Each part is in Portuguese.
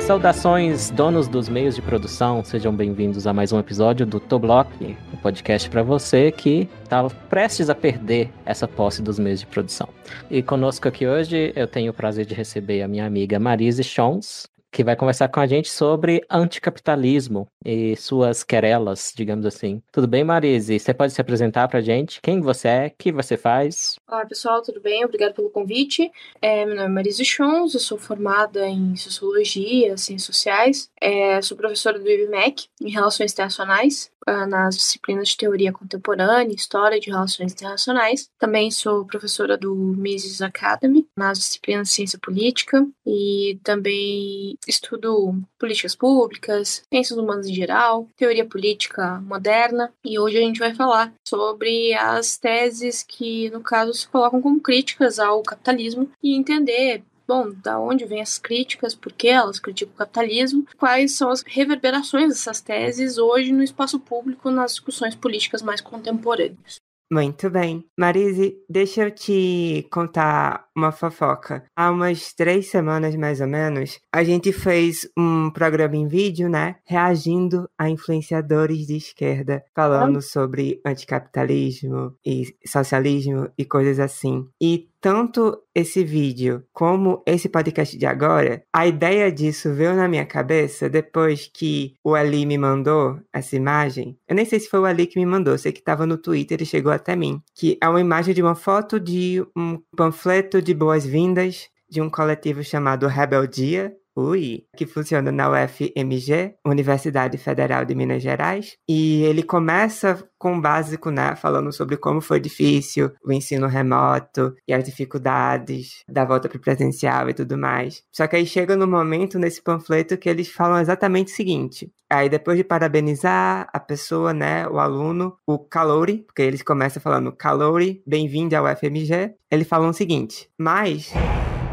Saudações, donos dos meios de produção, sejam bem-vindos a mais um episódio do Toblock, um podcast para você que está prestes a perder essa posse dos meios de produção. E conosco aqui hoje eu tenho o prazer de receber a minha amiga Marise Schons, que vai conversar com a gente sobre anticapitalismo e suas querelas, digamos assim. Tudo bem, Marise? Você pode se apresentar pra gente? Quem você é? O que você faz? Olá, pessoal, tudo bem? Obrigada pelo convite. Meu nome é Marise Schons, eu sou formada em Sociologia, Ciências Sociais, sou professora do IBMEC em Relações Internacionais, nas disciplinas de Teoria Contemporânea, História de Relações Internacionais. Também sou professora do Mises Academy, nas disciplinas de Ciência Política, e também estudo políticas públicas, ciências humanas em geral, teoria política moderna, e hoje a gente vai falar sobre as teses que, no caso, se colocam como críticas ao capitalismo e entender, da onde vêm as críticas, por que elas criticam o capitalismo, quais são as reverberações dessas teses hoje no espaço público, nas discussões políticas mais contemporâneas. Muito bem. Marise, deixa eu te contar uma fofoca. Há umas 3 semanas, mais ou menos, a gente fez um programa em vídeo, né? Reagindo a influenciadores de esquerda, falando sobre anticapitalismo e socialismo e coisas assim. E tanto esse vídeo como esse podcast de agora, a ideia disso veio na minha cabeça depois que o Ali me mandou essa imagem. Eu nem sei se foi o Ali que me mandou, sei que estava no Twitter e chegou até mim. Que é uma imagem de uma foto de um panfleto de boas-vindas de um coletivo chamado Rebeldia, que funciona na UFMG, Universidade Federal de Minas Gerais, e ele começa com o básico, né, falando sobre como foi difícil o ensino remoto e as dificuldades da volta para o presencial e tudo mais. Só que aí chega no momento nesse panfleto que eles falam exatamente o seguinte. Aí depois de parabenizar a pessoa, né, o aluno, o Calouri, porque eles começam falando Calouri, bem-vindo ao UFMG, eles falam o seguinte: mas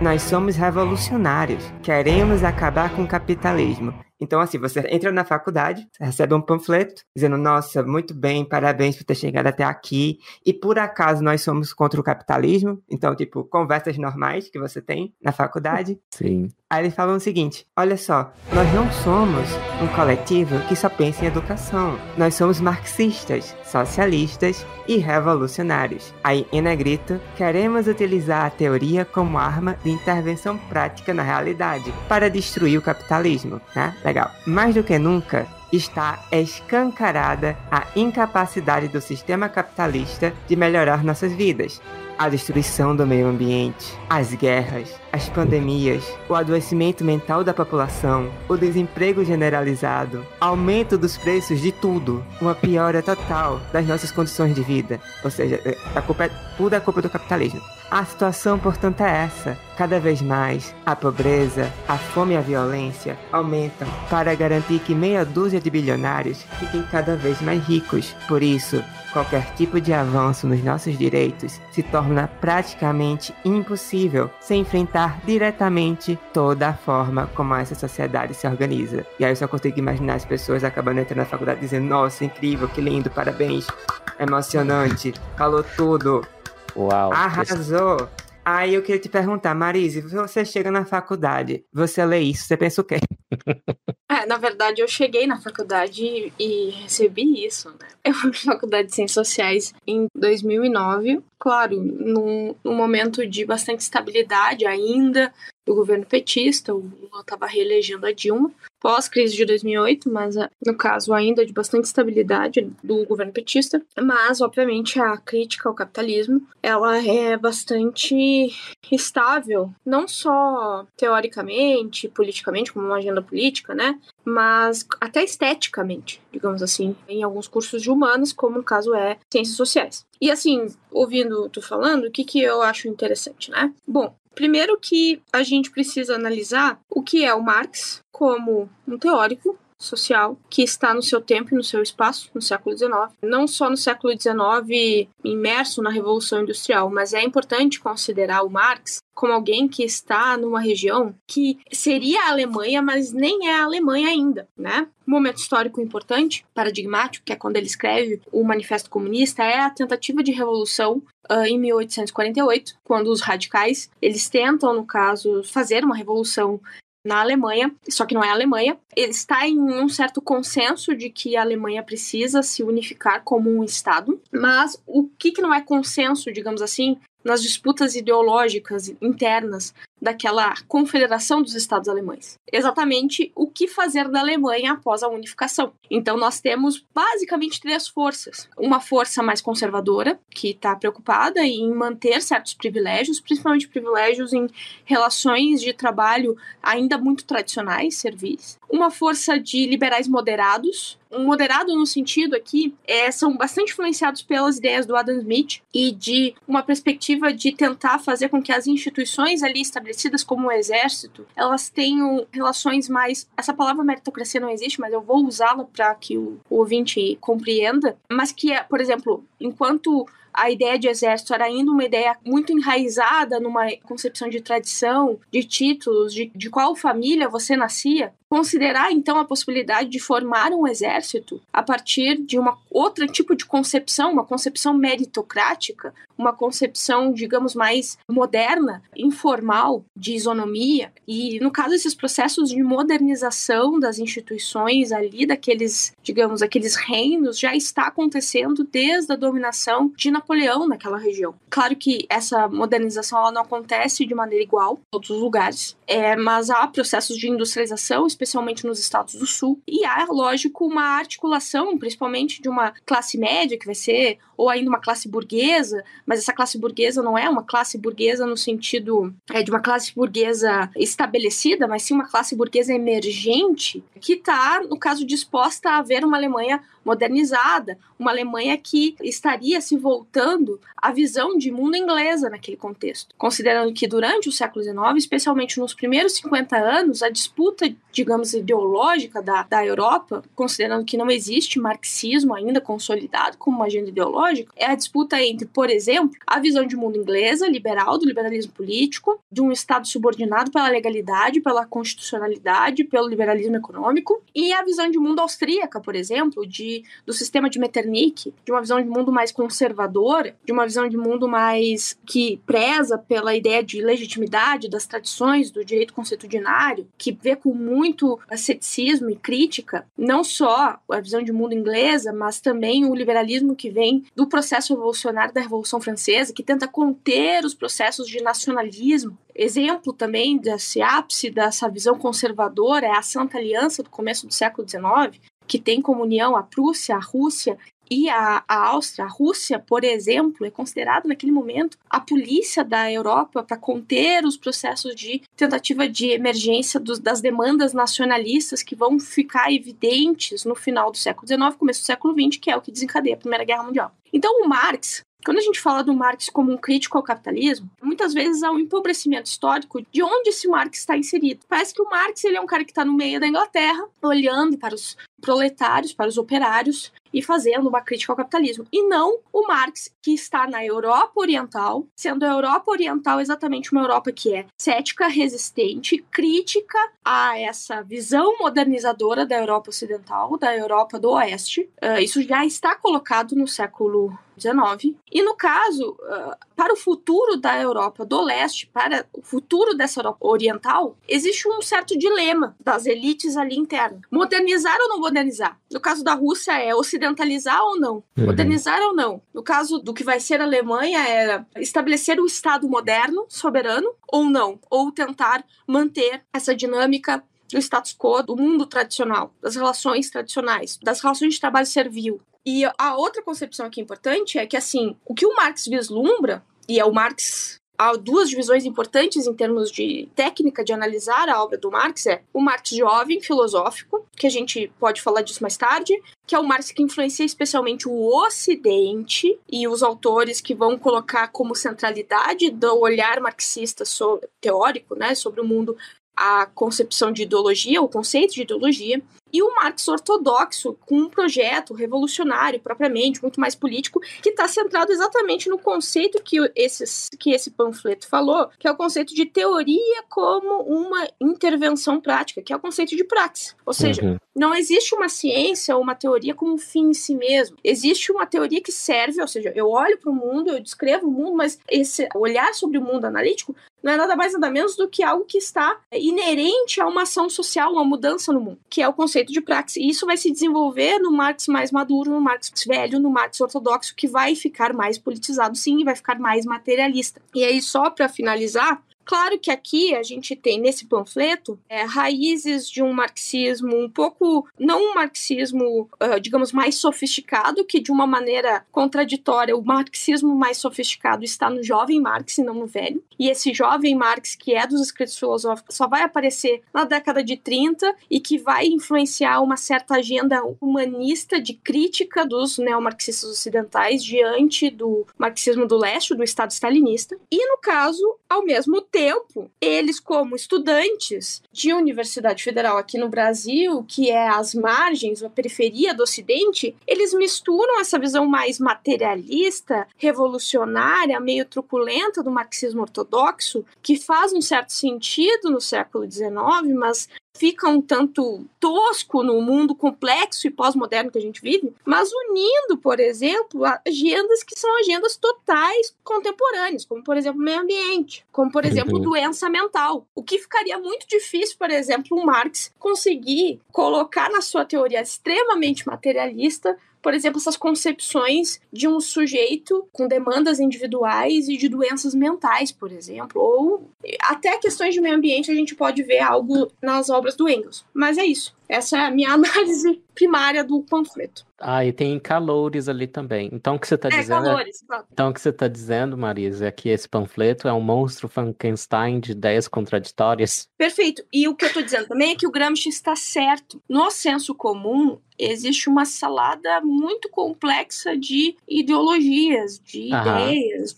nós somos revolucionários, queremos acabar com o capitalismo. Então, assim, você entra na faculdade, recebe um panfleto, dizendo, nossa, muito bem, parabéns por ter chegado até aqui, e por acaso nós somos contra o capitalismo? Então, tipo, conversas normais que você tem na faculdade. Sim. Aí eles falam o seguinte, olha só, nós não somos um coletivo que só pensa em educação. Nós somos marxistas, socialistas e revolucionários. Aí, em negrito, queremos utilizar a teoria como arma de intervenção prática na realidade para destruir o capitalismo, né? Legal. Mais do que nunca, está escancarada a incapacidade do sistema capitalista de melhorar nossas vidas. A destruição do meio ambiente, as guerras, as pandemias, o adoecimento mental da população, o desemprego generalizado, aumento dos preços de tudo, uma piora total das nossas condições de vida. Ou seja, tudo é culpa do capitalismo. A situação, portanto, é essa. Cada vez mais, a pobreza, a fome e a violência aumentam para garantir que meia dúzia de bilionários fiquem cada vez mais ricos. Por isso, qualquer tipo de avanço nos nossos direitos se torna praticamente impossível sem enfrentar diretamente toda a forma como essa sociedade se organiza. E aí eu só consigo imaginar as pessoas acabando entrando na faculdade dizendo, nossa, incrível, que lindo, parabéns, emocionante, falou tudo. Uau. Arrasou. Aí eu queria te perguntar, Marise, você chega na faculdade, você lê isso, você pensa o quê? Na verdade, eu cheguei na faculdade e recebi isso, né? Eu fui pra faculdade de Ciências Sociais em 2009, claro, num momento de bastante estabilidade ainda do governo petista, o Lula estava reelegendo a Dilma, pós-crise de 2008, mas no caso ainda de bastante estabilidade do governo petista, mas obviamente a crítica ao capitalismo, ela é bastante estável, não só teoricamente, politicamente, como uma agenda política, né, mas até esteticamente, digamos assim, em alguns cursos de humanas, como no caso é Ciências Sociais. E assim, ouvindo tu falando, o que eu acho interessante, né? Bom, primeiro que a gente precisa analisar o que é o Marx como um teórico social que está no seu tempo e no seu espaço, no século XIX. Não só no século XIX imerso na Revolução Industrial, mas é importante considerar o Marx como alguém que está numa região que seria a Alemanha, mas nem é a Alemanha ainda, né? Um momento histórico importante, paradigmático, que é quando ele escreve o Manifesto Comunista, é a tentativa de revolução em 1848, quando os radicais, eles tentam, no caso, fazer uma revolução na Alemanha, só que não é a Alemanha. Ele está em um certo consenso de que a Alemanha precisa se unificar como um Estado, mas o que não é consenso, digamos assim, nas disputas ideológicas internas daquela confederação dos Estados alemães. Exatamente o que fazer da Alemanha após a unificação. Então nós temos basicamente 3 forças. Uma força mais conservadora, que está preocupada em manter certos privilégios, principalmente privilégios em relações de trabalho ainda muito tradicionais, servis. Uma força de liberais moderados. Um moderado no sentido aqui, são bastante influenciados pelas ideias do Adam Smith e de uma perspectiva de tentar fazer com que as instituições ali estabelecidas como o exército, elas tenham relações mais... Essa palavra meritocracia não existe, mas eu vou usá-la para que o ouvinte compreenda, mas que, por exemplo, enquanto a ideia de exército era ainda uma ideia muito enraizada numa concepção de tradição, de títulos, de qual família você nascia, considerar então a possibilidade de formar um exército a partir de uma outra tipo de concepção, uma concepção meritocrática, uma concepção, digamos, mais moderna, informal, de isonomia. E, no caso, esses processos de modernização das instituições ali, daqueles, digamos, aqueles reinos, já está acontecendo desde a dominação de Napoleão naquela região. Claro que essa modernização ela não acontece de maneira igual em todos os lugares, mas há processos de industrialização, especialmente nos estados do sul, e há, lógico, uma articulação, principalmente de uma classe média, que vai ser, ou ainda uma classe burguesa, mas essa classe burguesa não é uma classe burguesa no sentido de uma classe burguesa estabelecida, mas sim uma classe burguesa emergente, que está, no caso, disposta a ver uma Alemanha modernizada, uma Alemanha que estaria se voltando à visão de mundo inglesa naquele contexto. Considerando que durante o século XIX, especialmente nos primeiros 50 anos, a disputa, digamos, ideológica da Europa, considerando que não existe marxismo ainda consolidado como uma agenda ideológica, é a disputa entre, por exemplo, a visão de mundo inglesa, liberal, do liberalismo político, de um Estado subordinado pela legalidade, pela constitucionalidade, pelo liberalismo econômico, e a visão de mundo austríaca, por exemplo, do sistema de Metternich, de uma visão de mundo mais conservadora, de uma visão de mundo mais que preza pela ideia de legitimidade das tradições do direito consuetudinário, que vê com muito ceticismo e crítica, não só a visão de mundo inglesa, mas também o liberalismo que vem do processo revolucionário da Revolução Francesa, que tenta conter os processos de nacionalismo. Exemplo também desse ápice dessa visão conservadora é a Santa Aliança do começo do século XIX, que tem como união a Prússia, a Rússia e a Áustria. A Rússia, por exemplo, é considerada naquele momento a polícia da Europa para conter os processos de tentativa de emergência das demandas nacionalistas que vão ficar evidentes no final do século XIX, começo do século XX, que é o que desencadeia a Primeira Guerra Mundial. Então o Marx, quando a gente fala do Marx como um crítico ao capitalismo, muitas vezes há um empobrecimento histórico de onde esse Marx está inserido. Parece que o Marx ele é um cara que está no meio da Inglaterra, olhando para os proletários, para os operários, e fazendo uma crítica ao capitalismo. E não o Marx, que está na Europa Oriental, sendo a Europa Oriental exatamente uma Europa que é cética, resistente, crítica a essa visão modernizadora da Europa Ocidental, da Europa do Oeste. Isso já está colocado no século XIX. E, no caso, para o futuro da Europa do Leste, para o futuro dessa Europa Oriental, existe um certo dilema das elites ali internas. Modernizar ou não modernizar? No caso da Rússia é ocidentalizar ou não? Modernizar ou não? No caso do que vai ser a Alemanha é estabelecer um Estado moderno, soberano, ou não? Ou tentar manter essa dinâmica do status quo, do mundo tradicional, das relações tradicionais, das relações de trabalho servil. E a outra concepção aqui importante é que, assim, o que o Marx vislumbra, e é o Marx... Há 2 divisões importantes em termos de técnica de analisar a obra do Marx, é o Marx jovem, filosófico, que a gente pode falar disso mais tarde, que é o Marx que influencia especialmente o Ocidente e os autores que vão colocar como centralidade do olhar marxista teórico, né, sobre o mundo, a concepção de ideologia, o conceito de ideologia, e o Marx ortodoxo, com um projeto revolucionário, propriamente, muito mais político, que está centrado exatamente no conceito que esse panfleto falou, que é o conceito de teoria como uma intervenção prática, que é o conceito de praxis. Ou seja, não existe uma ciência ou uma teoria como um fim em si mesmo. Existe uma teoria que serve, ou seja, eu olho para o mundo, eu descrevo o mundo, mas esse olhar sobre o mundo analítico não é nada mais nada menos do que algo que está inerente a uma ação social, uma mudança no mundo, que é o conceito de praxis. E isso vai se desenvolver no Marx mais maduro, no Marx velho, no Marx ortodoxo, que vai ficar mais politizado, sim, e vai ficar mais materialista. E aí, só para finalizar, claro que aqui a gente tem, nesse panfleto, raízes de um marxismo um pouco, não um marxismo, digamos, mais sofisticado, que de uma maneira contraditória, o marxismo mais sofisticado está no jovem Marx e não no velho. E esse jovem Marx, que é dos escritos filosóficos, só vai aparecer na década de 30 e que vai influenciar uma certa agenda humanista de crítica dos neomarxistas ocidentais diante do marxismo do leste, do Estado stalinista. E, no caso, ao mesmo tempo, eles, como estudantes de Universidade Federal aqui no Brasil, que é às margens, a periferia do Ocidente, eles misturam essa visão mais materialista, revolucionária, meio truculenta do marxismo ortodoxo, que faz um certo sentido no século XIX, mas fica um tanto tosco no mundo complexo e pós-moderno que a gente vive, mas unindo, por exemplo, agendas que são agendas totais contemporâneas, como, por exemplo, meio ambiente, como, por exemplo, doença mental. O que ficaria muito difícil, por exemplo, o Marx conseguir colocar na sua teoria extremamente materialista, por exemplo, essas concepções de um sujeito com demandas individuais e de doenças mentais, por exemplo, ou até questões de meio ambiente a gente pode ver algo nas obras do Engels. Mas é isso. Essa é a minha análise primária do panfleto. E tem calores ali também. Então o que você está dizendo? Calores, claro. Então o que você está dizendo, Marisa, é que esse panfleto é um monstro Frankenstein de ideias contraditórias? Perfeito. E o que eu estou dizendo também é que o Gramsci está certo. No senso comum, existe uma salada muito complexa de ideologias, de ideias.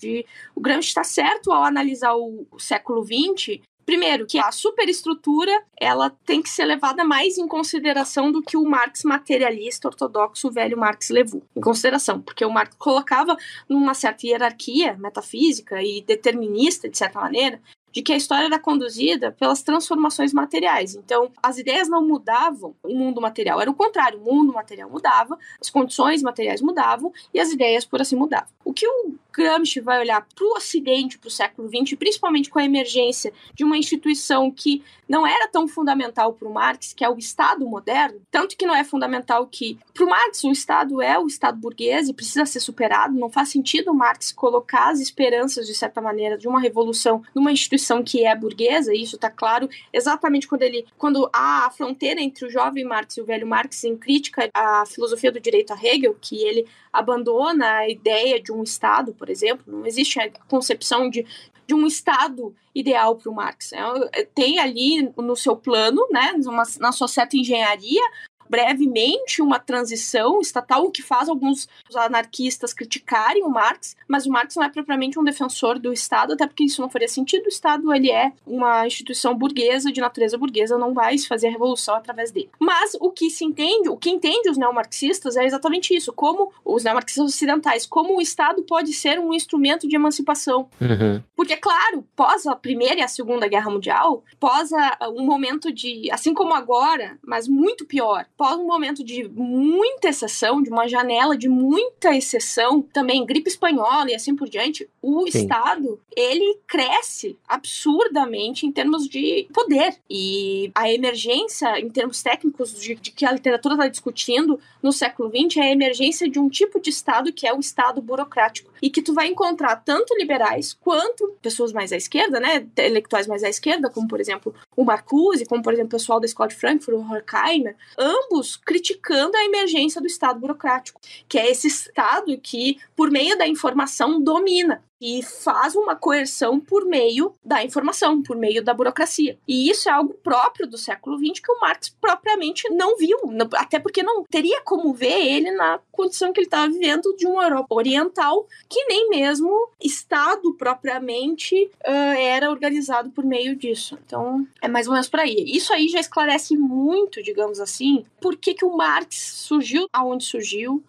O Gramsci está certo ao analisar o século XX. Primeiro, que a superestrutura ela tem que ser levada mais em consideração do que o Marx materialista ortodoxo, o velho Marx, levou em consideração, porque o Marx colocava numa certa hierarquia metafísica e determinista, de certa maneira, de que a história era conduzida pelas transformações materiais. Então, as ideias não mudavam o mundo material, era o contrário, o mundo material mudava, as condições materiais mudavam e as ideias por assim mudavam. O que o Gramsci vai olhar para o Ocidente, para o século XX, principalmente com a emergência de uma instituição que não era tão fundamental para o Marx, que é o Estado moderno, tanto que não é fundamental que, para o Marx, o Estado é o Estado burguês e precisa ser superado, não faz sentido o Marx colocar as esperanças, de certa maneira, de uma revolução numa instituição que é burguesa, e isso está claro exatamente quando há a fronteira entre o jovem Marx e o velho Marx em crítica à filosofia do direito a Hegel, que ele abandona a ideia de um Estado, por exemplo, não existe a concepção de um Estado ideal para o Marx. Tem ali no seu plano, né, na sua certa engenharia, brevemente uma transição estatal, o que faz alguns anarquistas criticarem o Marx, mas o Marx não é propriamente um defensor do Estado, até porque isso não faria sentido. O Estado ele é uma instituição burguesa, de natureza burguesa, não vai se fazer a revolução através dele. Mas o que entende os neomarxistas é exatamente isso, como os neomarxistas ocidentais, como o Estado pode ser um instrumento de emancipação. Porque, claro, pós a Primeira e a Segunda Guerra Mundial, pós um momento de, assim como agora, mas muito pior, após um momento de muita exceção, de uma janela de muita exceção, também gripe espanhola e assim por diante, o Estado, ele cresce absurdamente em termos de poder. E a emergência, em termos técnicos, de que a literatura está discutindo no século XX, é a emergência de um tipo de Estado que é o Estado burocrático. E que tu vai encontrar tanto liberais quanto pessoas mais à esquerda, né, intelectuais mais à esquerda, como, por exemplo, o Marcuse, como, por exemplo, o pessoal da Escola de Frankfurt, o Horkheimer, ambos criticando a emergência do Estado burocrático, que é esse Estado que, por meio da informação, domina e faz uma coerção por meio da informação, por meio da burocracia. E isso é algo próprio do século XX que o Marx propriamente não viu, até porque não teria como ver ele na condição que ele estava vivendo de uma Europa oriental, que nem mesmo Estado propriamente era organizado por meio disso. Então, é mais ou menos por aí. Isso aí já esclarece muito, digamos assim, por que o Marx surgiu aonde surgiu,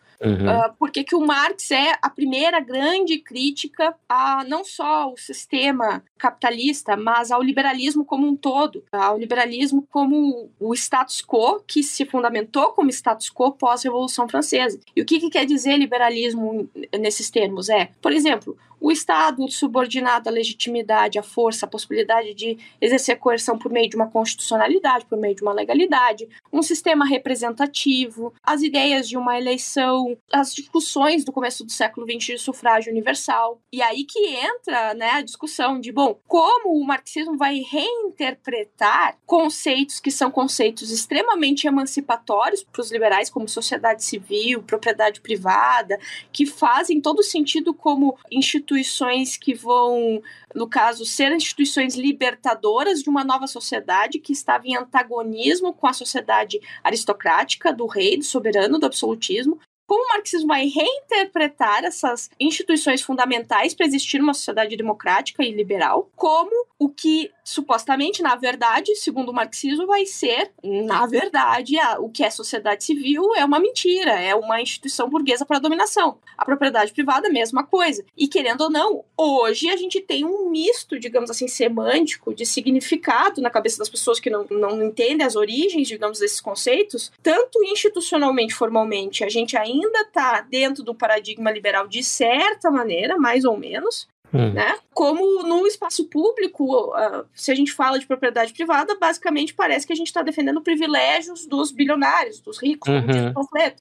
porque que o Marx é a primeira grande crítica a não só o sistema capitalista, mas ao liberalismo como um todo, ao liberalismo como o status quo, que se fundamentou como status quo pós-Revolução Francesa. E o que quer dizer liberalismo nesses termos? Por exemplo, o Estado subordinado à legitimidade, à força, à possibilidade de exercer coerção por meio de uma constitucionalidade, por meio de uma legalidade, um sistema representativo, as ideias de uma eleição, as discussões do começo do século XX de sufrágio universal. E aí que entra, né, a discussão de, bom, como o marxismo vai reinterpretar conceitos que são conceitos extremamente emancipatórios para os liberais, como sociedade civil, propriedade privada, que fazem todo sentido como instituições que vão, no caso, ser instituições libertadoras de uma nova sociedade que estava em antagonismo com a sociedade aristocrática, do rei, do soberano, do absolutismo. Como o marxismo vai reinterpretar essas instituições fundamentais para existir uma sociedade democrática e liberal, como o que, supostamente, na verdade, segundo o marxismo, vai ser, na verdade, o que é sociedade civil é uma mentira, é uma instituição burguesa para a dominação. A propriedade privada, mesma coisa. E, querendo ou não, hoje a gente tem um misto, digamos assim, semântico, de significado na cabeça das pessoas que não entendem as origens, digamos, desses conceitos, tanto institucionalmente, formalmente, a gente ainda está dentro do paradigma liberal de certa maneira, mais ou menos, né? Como no espaço público, se a gente fala de propriedade privada, basicamente parece que a gente está defendendo privilégios dos bilionários, dos ricos,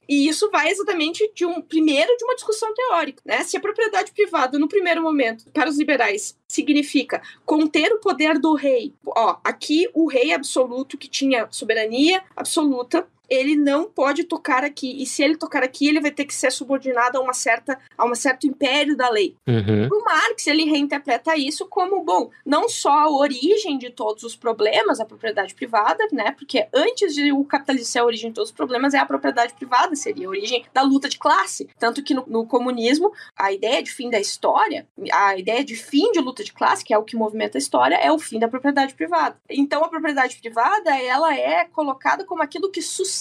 e isso vai exatamente primeiro de uma discussão teórica, né? Se a propriedade privada, no primeiro momento, para os liberais, significa conter o poder do rei. Aqui o rei absoluto, que tinha soberania absoluta, ele não pode tocar aqui, e se ele tocar aqui, ele vai ter que ser subordinado a um certo império da lei. O Marx, ele reinterpreta isso como, bom, não só a origem de todos os problemas, a propriedade privada, né, porque antes de o capitalismo ser a origem de todos os problemas, é a propriedade privada, seria a origem da luta de classe, tanto que no comunismo, a ideia de fim da história, a ideia de fim de luta de classe, que é o que movimenta a história, é o fim da propriedade privada. Então, a propriedade privada, ela é colocada como aquilo que sustenta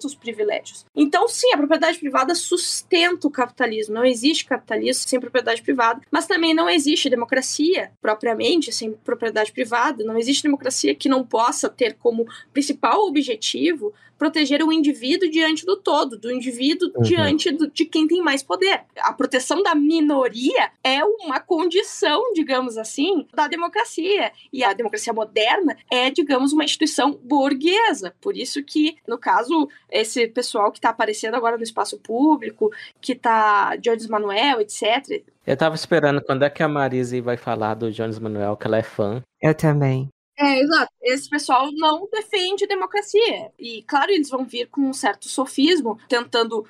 os privilégios. Então, sim, a propriedade privada sustenta o capitalismo. Não existe capitalismo sem propriedade privada, mas também não existe democracia propriamente sem propriedade privada. Não existe democracia que não possa ter como principal objetivo proteger o indivíduo diante do todo, do indivíduo diante de quem tem mais poder. A proteção da minoria é uma condição, digamos assim, da democracia. E a democracia moderna é, digamos, uma instituição burguesa. Por isso que, no caso, esse pessoal que está aparecendo agora no espaço público, que está Jones Manuel, etc. Eu tava esperando quando é que a Marise vai falar do Jones Manuel, que ela é fã. Eu também. Exato. Esse pessoal não defende democracia. E, claro, eles vão vir com um certo sofismo, tentando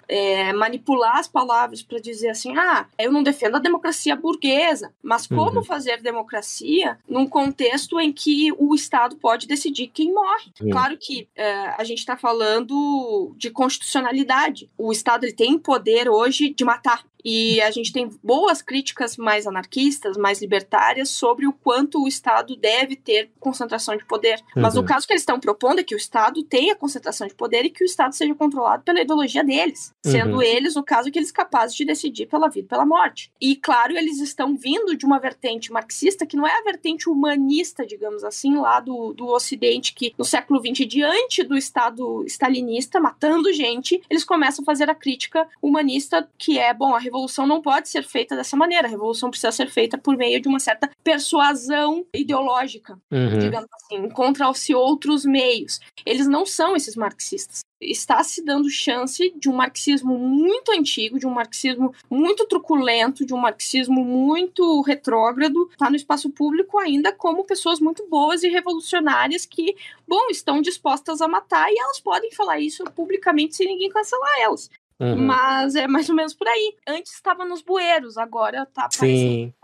manipular as palavras para dizer assim, eu não defendo a democracia burguesa, mas como fazer democracia num contexto em que o Estado pode decidir quem morre? Claro que a gente está falando de constitucionalidade. O Estado ele tem poder hoje de matar. E a gente tem boas críticas mais anarquistas, mais libertárias, sobre o quanto o Estado deve ter concentração de poder. Mas o caso que eles estão propondo é que o Estado tenha concentração de poder e que o Estado seja controlado pela ideologia deles, sendo eles, no caso, que eles capazes de decidir pela vida e pela morte. E, claro, eles estão vindo de uma vertente marxista, que não é a vertente humanista, digamos assim, lá do Ocidente, que no século XX, diante do Estado stalinista, matando gente, eles começam a fazer a crítica humanista, que é, bom, a revolução não pode ser feita dessa maneira. A revolução precisa ser feita por meio de uma certa persuasão ideológica, digamos assim. Encontram-se outros meios. Eles não são esses marxistas. Está se dando chance de um marxismo muito antigo, de um marxismo muito truculento, de um marxismo muito retrógrado, tá no espaço público ainda como pessoas muito boas e revolucionárias que, bom, estão dispostas a matar, e elas podem falar isso publicamente sem ninguém cancelar elas. Mas é mais ou menos por aí. Antes estava nos bueiros, agora tá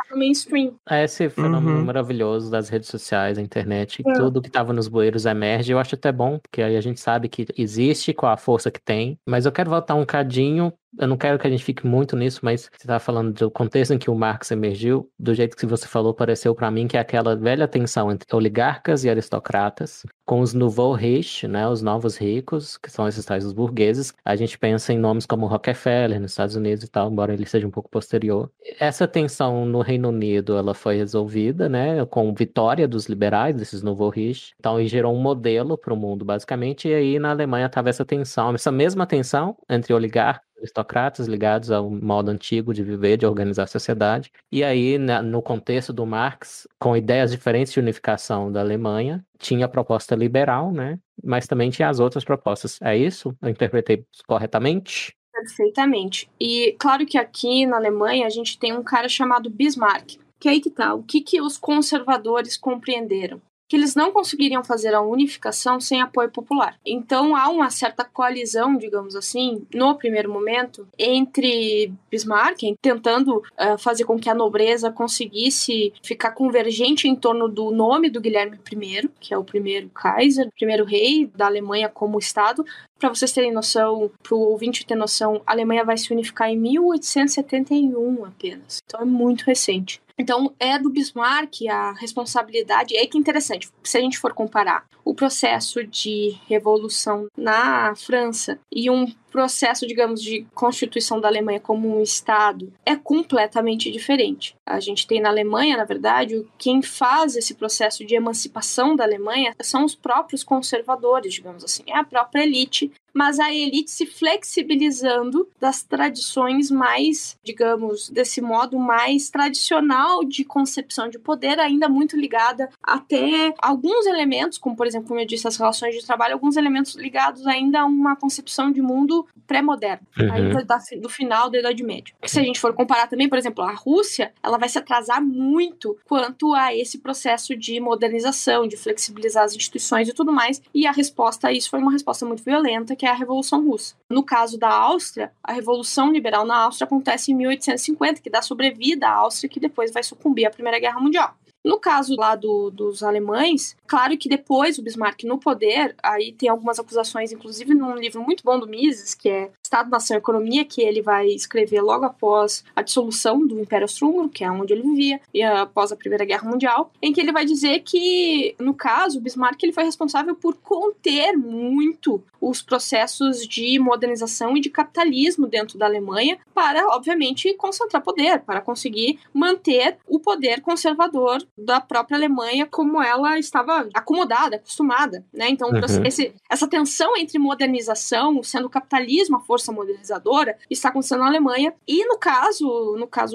no mainstream. Esse fenômeno maravilhoso das redes sociais, a internet, tudo que estava nos bueiros emerge. Eu acho até bom, porque aí a gente sabe que existe, qual a força que tem. Mas eu quero voltar um cadinho. Eu não quero que a gente fique muito nisso, mas você estava falando do contexto em que o Marx emergiu. Do jeito que você falou, pareceu para mim que é aquela velha tensão entre oligarcas e aristocratas, com os nouveaux riches, né, os novos ricos, que são esses tais os burgueses. A gente pensa em nomes como Rockefeller nos Estados Unidos e tal, embora ele seja um pouco posterior. Essa tensão no Reino Unido, ela foi resolvida, né, com vitória dos liberais, desses nouveaux riches. Então, ele gerou um modelo para o mundo, basicamente, e aí na Alemanha estava essa tensão, essa mesma tensão entre oligarcas aristocratas ligados ao modo antigo de viver, de organizar a sociedade. E aí, no contexto do Marx, com ideias diferentes de unificação da Alemanha, tinha a proposta liberal, né? Mas também tinha as outras propostas. É isso? Eu interpretei corretamente? Perfeitamente. E claro que aqui na Alemanha a gente tem um cara chamado Bismarck. Que aí que tá. O que os conservadores compreenderam? Que eles não conseguiriam fazer a unificação sem apoio popular. Então há uma certa coalizão, digamos assim, no primeiro momento, entre Bismarck, tentando fazer com que a nobreza conseguisse ficar convergente em torno do nome do Guilherme I, que é o primeiro Kaiser, o primeiro rei da Alemanha como Estado. Para vocês terem noção, para o ouvinte ter noção, a Alemanha vai se unificar em 1871 apenas. Então é muito recente. Então, é do Bismarck a responsabilidade. E aí que é interessante, se a gente for comparar o processo de revolução na França e um processo, digamos, de constituição da Alemanha como um Estado, é completamente diferente. A gente tem na Alemanha, na verdade, quem faz esse processo de emancipação da Alemanha são os próprios conservadores, digamos assim, é a própria elite, mas a elite se flexibilizando das tradições mais, digamos, desse modo mais tradicional de concepção de poder, ainda muito ligada até alguns elementos, como, por exemplo, como eu disse, as relações de trabalho, alguns elementos ligados ainda a uma concepção de mundo pré-moderno, ainda do final da Idade Média. Se a gente for comparar também, por exemplo, a Rússia, ela vai se atrasar muito quanto a esse processo de modernização, de flexibilizar as instituições e tudo mais, e a resposta a isso foi uma resposta muito violenta, que é a Revolução Russa. No caso da Áustria, a Revolução Liberal na Áustria acontece em 1850, que dá sobrevida à Áustria, que depois vai sucumbir à Primeira Guerra Mundial. No caso lá dos alemães, claro que depois o Bismarck no poder, aí tem algumas acusações, inclusive num livro muito bom do Mises, que é Estado, Nação e Economia, que ele vai escrever logo após a dissolução do Império Austro-Húngaro, que é onde ele vivia, e após a Primeira Guerra Mundial, em que ele vai dizer que, no caso, o Bismarck ele foi responsável por conter muito os processos de modernização e de capitalismo dentro da Alemanha para, obviamente, concentrar poder, para conseguir manter o poder conservador da própria Alemanha como ela estava acomodada, acostumada, né? Então, essa tensão entre modernização, sendo o capitalismo a força modernizadora, está acontecendo na Alemanha. E no caso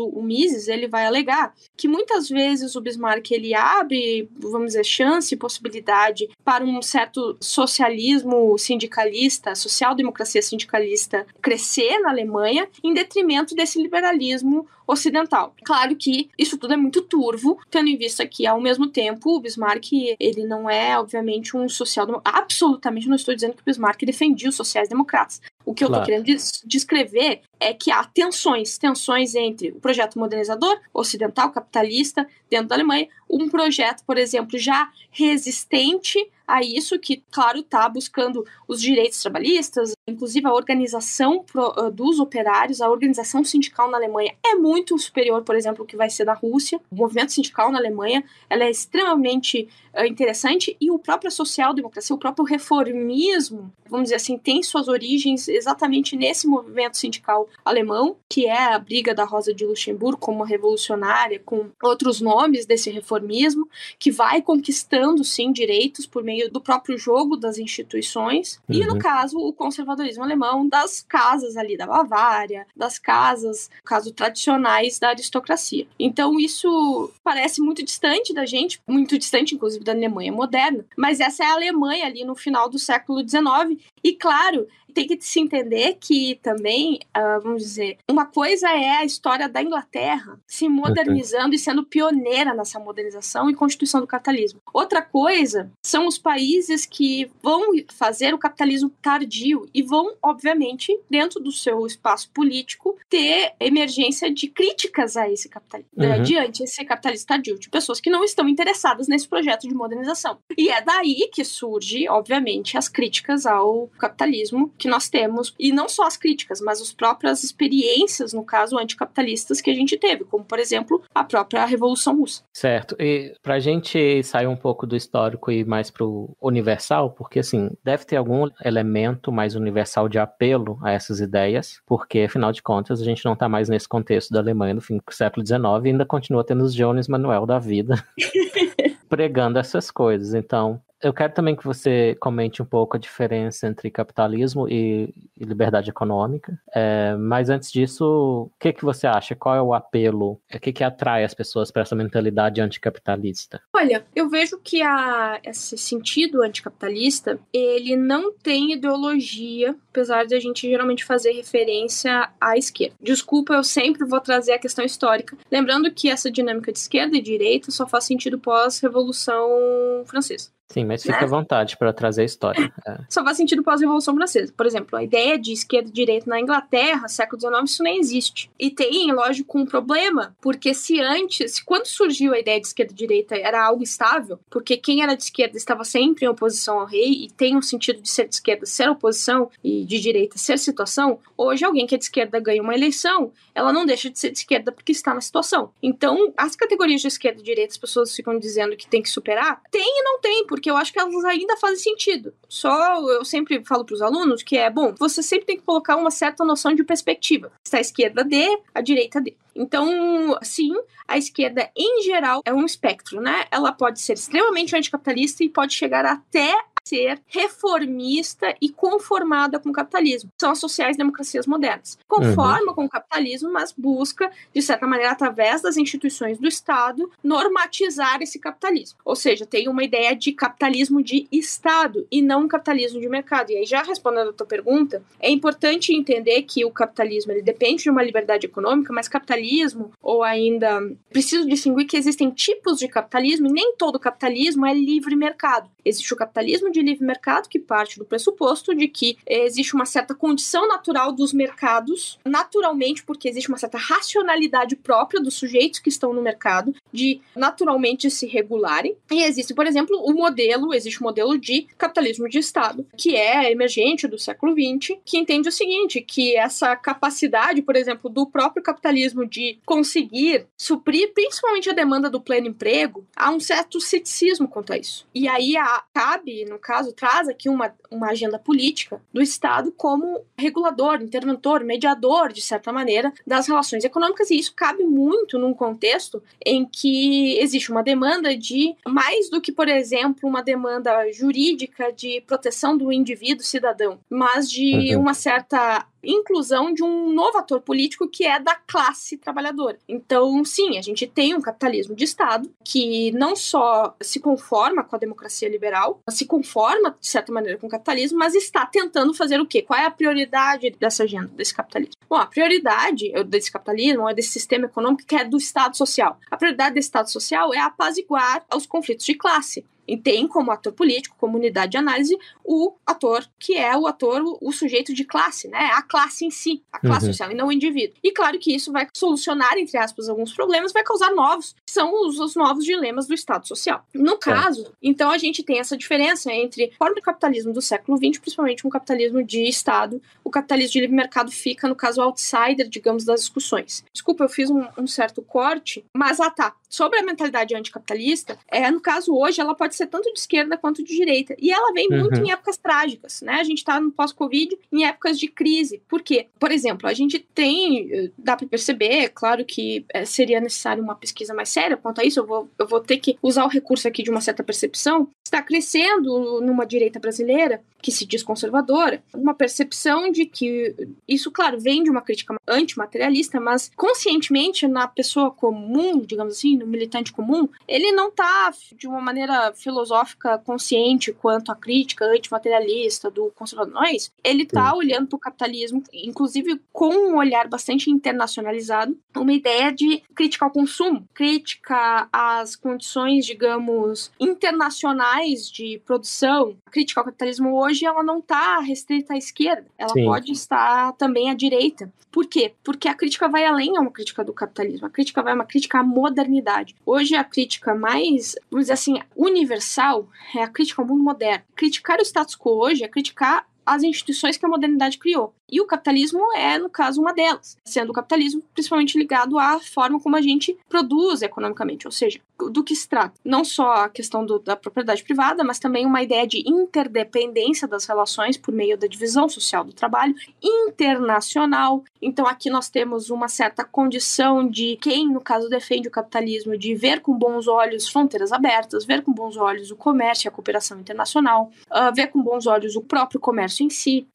o Mises, ele vai alegar que muitas vezes o Bismarck ele abre, vamos dizer, chance e possibilidade para um certo socialismo sindicalista, social-democracia sindicalista crescer na Alemanha em detrimento desse liberalismo ocidental. Claro que isso tudo é muito turvo, tendo em vista que, ao mesmo tempo, o Bismarck, ele não é, obviamente, um social-democrata. Absolutamente não estou dizendo que o Bismarck defendia os sociais-democratas. O que eu estou querendo descrever é que há tensões entre o projeto modernizador, ocidental, capitalista, dentro da Alemanha, um projeto, por exemplo, já resistente a isso, que, claro, está buscando os direitos trabalhistas, inclusive a organização dos operários, a organização sindical na Alemanha é muito superior, por exemplo, ao que vai ser na Rússia. O movimento sindical na Alemanha ela é extremamente interessante, e o próprio social-democracia, o próprio reformismo, vamos dizer assim, tem suas origens exatamente nesse movimento sindical alemão, que é a briga da Rosa de Luxemburgo como revolucionária, com outros nomes desse reformismo, que vai conquistando, sim, direitos por meio do próprio jogo das instituições, e no caso, o conservadorismo alemão das casas ali da Bavária, das casas, no caso, tradicionais da aristocracia. Então isso parece muito distante da gente, muito distante, inclusive, da Alemanha moderna, mas essa é a Alemanha ali no final do século XIX, e claro, tem que se entender que também, vamos dizer, uma coisa é a história da Inglaterra se modernizando e sendo pioneira nessa modernização e constituição do capitalismo. Outra coisa são os países que vão fazer o capitalismo tardio e vão, obviamente, dentro do seu espaço político, ter emergência de críticas a esse capitalismo, diante esse capitalismo tardio, de pessoas que não estão interessadas nesse projeto de modernização. E é daí que surge, obviamente, as críticas ao capitalismo que nós temos, e não só as críticas, mas as próprias experiências, no caso, anticapitalistas que a gente teve, como, por exemplo, a própria Revolução Russa. Certo. E pra gente sair um pouco do histórico e ir mais pro universal, porque, assim, deve ter algum elemento mais universal de apelo a essas ideias, porque, afinal de contas, a gente não tá mais nesse contexto da Alemanha no fim do século XIX e ainda continua tendo os Jones Manuel da vida pregando essas coisas. Então, Eu quero também que você comente um pouco a diferença entre capitalismo e liberdade econômica. Mas antes disso, o que você acha? Qual é o apelo? O que atrai as pessoas para essa mentalidade anticapitalista? Olha, eu vejo que esse sentido anticapitalista, ele não tem ideologia, apesar de a gente geralmente fazer referência à esquerda. Desculpa, eu sempre vou trazer a questão histórica. Lembrando que essa dinâmica de esquerda e direita só faz sentido pós-Revolução Francesa. Sim, mas fica à vontade para trazer a história. Só faz sentido pós-Revolução Francesa. Por exemplo, a ideia de esquerda e direita na Inglaterra, século XIX, isso nem existe. E tem, lógico, um problema, porque quando surgiu a ideia de esquerda e direita, era algo estável, porque quem era de esquerda estava sempre em oposição ao rei, e tem um sentido de ser de esquerda ser oposição e de direita ser situação. Hoje, alguém que é de esquerda ganha uma eleição, ela não deixa de ser de esquerda porque está na situação. Então, as categorias de esquerda e direita, as pessoas ficam dizendo que tem que superar, tem e não tem, porque eu acho que elas ainda fazem sentido. Só eu sempre falo para os alunos que você sempre tem que colocar uma certa noção de perspectiva. Está a esquerda D, a direita D. Então, sim, a esquerda, em geral, é um espectro, né? Ela pode ser extremamente anticapitalista e pode chegar até ser reformista e conformada com o capitalismo. São as sociais-democracias modernas. Conforma com o capitalismo, mas busca, de certa maneira, através das instituições do Estado, normatizar esse capitalismo. Ou seja, tem uma ideia de capitalismo de Estado e não um capitalismo de mercado. E aí, já respondendo a tua pergunta, é importante entender que o capitalismo ele depende de uma liberdade econômica, mas capitalismo, ou ainda preciso distinguir que existem tipos de capitalismo e nem todo capitalismo é livre mercado. Existe o capitalismo de livre mercado, que parte do pressuposto de que existe uma certa condição natural dos mercados, naturalmente, porque existe uma certa racionalidade própria dos sujeitos que estão no mercado, de naturalmente se regularem. E existe, por exemplo, o modelo de capitalismo de Estado, que é emergente do século XX, que entende o seguinte, que essa capacidade, por exemplo, do próprio capitalismo de conseguir suprir principalmente a demanda do pleno emprego, há um certo ceticismo quanto a isso. E aí cabe, no caso, traz aqui uma agenda política do Estado como regulador, interventor, mediador, de certa maneira, das relações econômicas, e isso cabe muito num contexto em que existe uma demanda de, mais do que, por exemplo, uma demanda jurídica de proteção do indivíduo cidadão, mas de uma certa inclusão de um novo ator político que é da classe trabalhadora. Então, sim, a gente tem um capitalismo de Estado que não só se conforma com a democracia liberal, se conforma, de certa maneira, com o capitalismo, mas está tentando fazer o quê? Qual é a prioridade dessa agenda, desse capitalismo? Bom, a prioridade desse capitalismo, é desse sistema econômico que é do Estado social. A prioridade desse Estado social é apaziguar os conflitos de classe. E tem como ator político, como unidade de análise, o ator que é o sujeito de classe, né? A classe em si, a classe social e não o indivíduo. E claro que isso vai solucionar, entre aspas, alguns problemas, vai causar novos, que são os novos dilemas do Estado social. No caso, então a gente tem essa diferença entre a forma de capitalismo do século XX, principalmente um capitalismo de Estado. O capitalismo de livre mercado fica, no caso, outsider, digamos, das discussões. Desculpa, eu fiz um certo corte, mas sobre a mentalidade anticapitalista, no caso hoje, ela pode ser tanto de esquerda quanto de direita. E ela vem muito em épocas trágicas, né? A gente está no pós-Covid em épocas de crise. Por quê? Por exemplo, a gente dá para perceber, claro que seria necessário uma pesquisa mais séria quanto a isso, eu vou ter que usar o recurso aqui de uma certa percepção, está crescendo numa direita brasileira, que se diz conservadora, uma percepção de que isso, claro, vem de uma crítica antimaterialista, mas conscientemente na pessoa comum, digamos assim, no militante comum, ele não está de uma maneira filosófica consciente quanto à crítica antimaterialista do conservador. Não é isso. Ele está olhando para o capitalismo, inclusive com um olhar bastante internacionalizado, uma ideia de crítica ao consumo, crítica às condições, digamos, internacionais de produção. A crítica ao capitalismo hoje ela não está restrita à esquerda, ela pode estar também à direita. Por quê? Porque a crítica vai além, uma crítica do capitalismo, a crítica vai uma crítica à modernidade. Hoje a crítica mais, vamos dizer assim, universal é a crítica ao mundo moderno. Criticar o status quo hoje é criticar as instituições que a modernidade criou. E o capitalismo é, no caso, uma delas, sendo o capitalismo principalmente ligado à forma como a gente produz economicamente, ou seja, do que se trata? Não só a questão da propriedade privada, mas também uma ideia de interdependência das relações por meio da divisão social do trabalho internacional. Então aqui nós temos uma certa condição de quem, no caso, defende o capitalismo, de ver com bons olhos fronteiras abertas, ver com bons olhos o comércio e a cooperação internacional, ver com bons olhos o próprio comércio em si.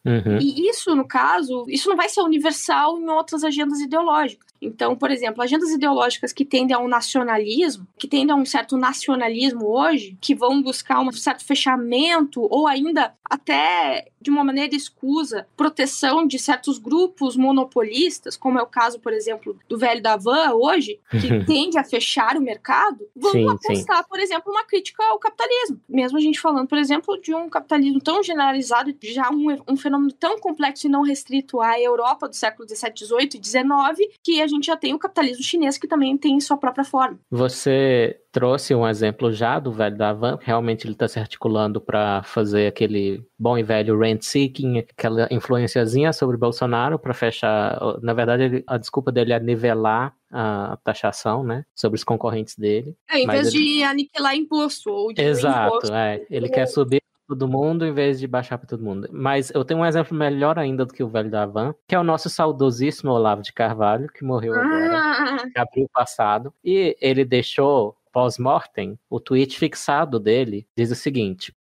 E isso, no caso, isso não vai ser universal em outras agendas ideológicas. Então, por exemplo, agendas ideológicas que tendem a um nacionalismo, que tendem a um certo nacionalismo hoje, que vão buscar um certo fechamento ou ainda até, de uma maneira escusa, proteção de certos grupos monopolistas, como é o caso, por exemplo, do velho da van hoje, que tende a fechar o mercado, vão apostar, por exemplo, uma crítica ao capitalismo. Mesmo a gente falando, por exemplo, de um capitalismo tão generalizado, já um fenômeno tão complexo e não restrito à Europa do século XVII, XVIII e XIX, que a gente já tem o capitalismo chinês, que também tem sua própria forma. Você trouxe um exemplo já do velho da van, realmente ele está se articulando para fazer aquele bom e velho rent-seeking, aquela influenciazinha sobre Bolsonaro para fechar, na verdade a desculpa dele é nivelar a taxação, né, sobre os concorrentes dele. Em vez de aniquilar imposto ou de Exato, imposto. Ele quer subir todo mundo em vez de baixar para todo mundo. Mas eu tenho um exemplo melhor ainda do que o velho da van, que é o nosso saudosíssimo Olavo de Carvalho, que morreu agora, em abril passado, e ele deixou pós-mortem, o tweet fixado dele diz o seguinte: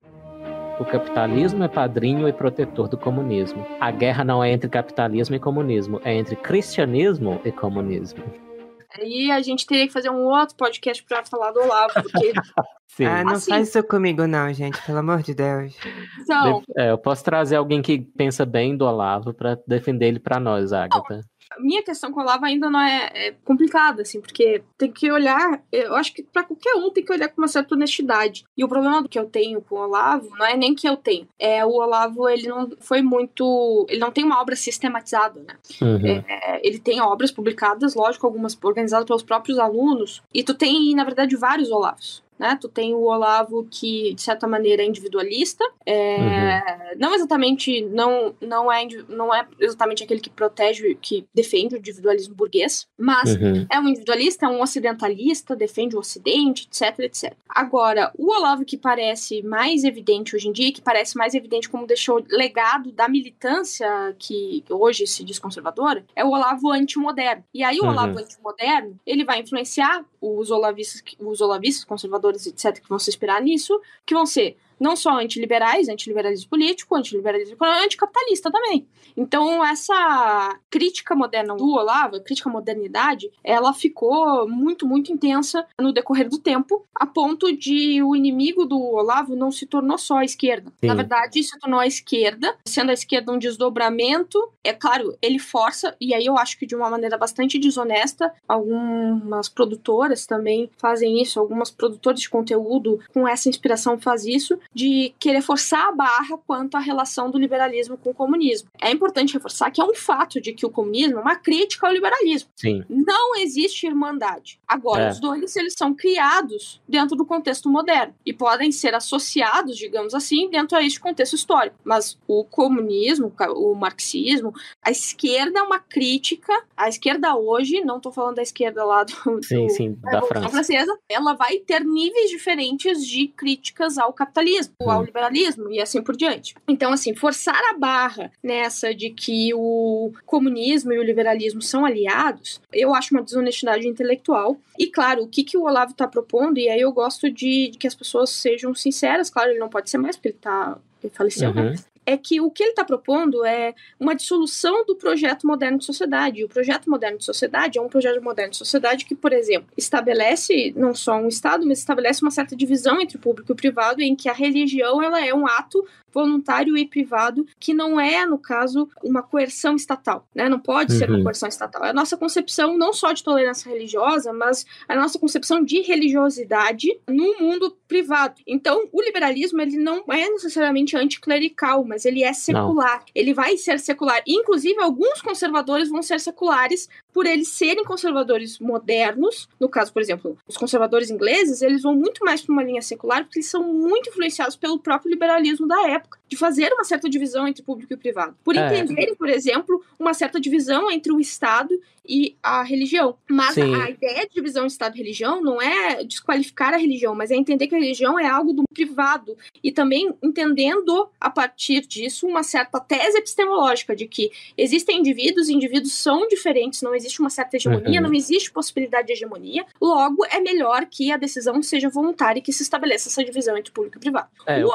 o capitalismo é padrinho e protetor do comunismo. A guerra não é entre capitalismo e comunismo, é entre cristianismo e comunismo. Aí a gente teria que fazer um outro podcast pra falar do Olavo, porque... não faz isso comigo não, gente, pelo amor de Deus. Então, eu posso trazer alguém que pensa bem do Olavo pra defender ele pra nós, Agatha. A minha questão com o Olavo ainda não é complicada, assim, porque tem que olhar, eu acho que pra qualquer um tem que olhar com uma certa honestidade. E o problema que eu tenho com o Olavo não é nem que eu tenho, o Olavo, ele não foi muito, ele não tem uma obra sistematizada, né? Ele tem obras publicadas, lógico, algumas organizadas pelos próprios alunos, e tu tem, na verdade, vários Olavos. Né? Tu tem o Olavo que, de certa maneira, é individualista, não exatamente, não é exatamente aquele que protege, que defende o individualismo burguês, mas é um individualista, é um ocidentalista, defende o Ocidente, etc, etc. Agora, o Olavo que parece mais evidente hoje em dia, que parece mais evidente como deixou legado da militância que hoje se diz conservadora, é o Olavo antimoderno. E aí o Olavo antimoderno, ele vai influenciar os olavistas conservadores, etc., que vão se inspirar nisso, que vão ser não só antiliberais, antiliberalismo político, antiliberalismo econômico, anticapitalista também. Então, essa crítica moderna do Olavo, a crítica à modernidade, ela ficou muito, muito intensa no decorrer do tempo, a ponto de o inimigo do Olavo não se tornou só a esquerda. Sim. Na verdade, se tornou a esquerda, sendo a esquerda um desdobramento. É claro, ele força, e aí eu acho que de uma maneira bastante desonesta, algumas produtoras também fazem isso, algumas produtoras de conteúdo com essa inspiração faz isso, de querer forçar a barra quanto à relação do liberalismo com o comunismo. É importante reforçar que é um fato de que o comunismo é uma crítica ao liberalismo. Sim. Não existe irmandade. Agora, os dois, eles são criados dentro do contexto moderno e podem ser associados, digamos assim, dentro a este contexto histórico. Mas o comunismo, o marxismo, a esquerda é uma crítica. A esquerda hoje, não estou falando da esquerda lá da França. Francesa, ela vai ter níveis diferentes de críticas ao capitalismo, ao liberalismo e assim por diante. Então, assim, forçar a barra nessa de que o comunismo e o liberalismo são aliados, eu acho uma desonestidade intelectual. E, claro, o que o Olavo está propondo, e aí eu gosto de que as pessoas sejam sinceras, claro, ele não pode ser mais, porque ele faleceu, né? É que o que ele está propondo é uma dissolução do projeto moderno de sociedade. E o projeto moderno de sociedade é um projeto moderno de sociedade que, por exemplo, estabelece não só um Estado, mas estabelece uma certa divisão entre o público e o privado, em que a religião ela é um ato voluntário e privado, que não é, no caso, uma coerção estatal, né? Não pode ser uma coerção estatal. É a nossa concepção não só de tolerância religiosa, mas a nossa concepção de religiosidade no mundo privado. Então, o liberalismo, ele não é necessariamente anticlerical, mas ele é secular. Não. Ele vai ser secular. Inclusive, alguns conservadores vão ser seculares por eles serem conservadores modernos. No caso, por exemplo, os conservadores ingleses, eles vão muito mais para uma linha secular, porque eles são muito influenciados pelo próprio liberalismo da época, de fazer uma certa divisão entre público e privado. Por entenderem, por exemplo, uma certa divisão entre o Estado e a religião. Mas Sim. a ideia de divisão de Estado e religião não é desqualificar a religião, mas é entender que a religião é algo do privado e também entendendo, a partir disso, uma certa tese epistemológica de que existem indivíduos e indivíduos são diferentes, não existe uma certa hegemonia, não existe possibilidade de hegemonia, logo é melhor que a decisão seja voluntária e que se estabeleça essa divisão entre público e privado.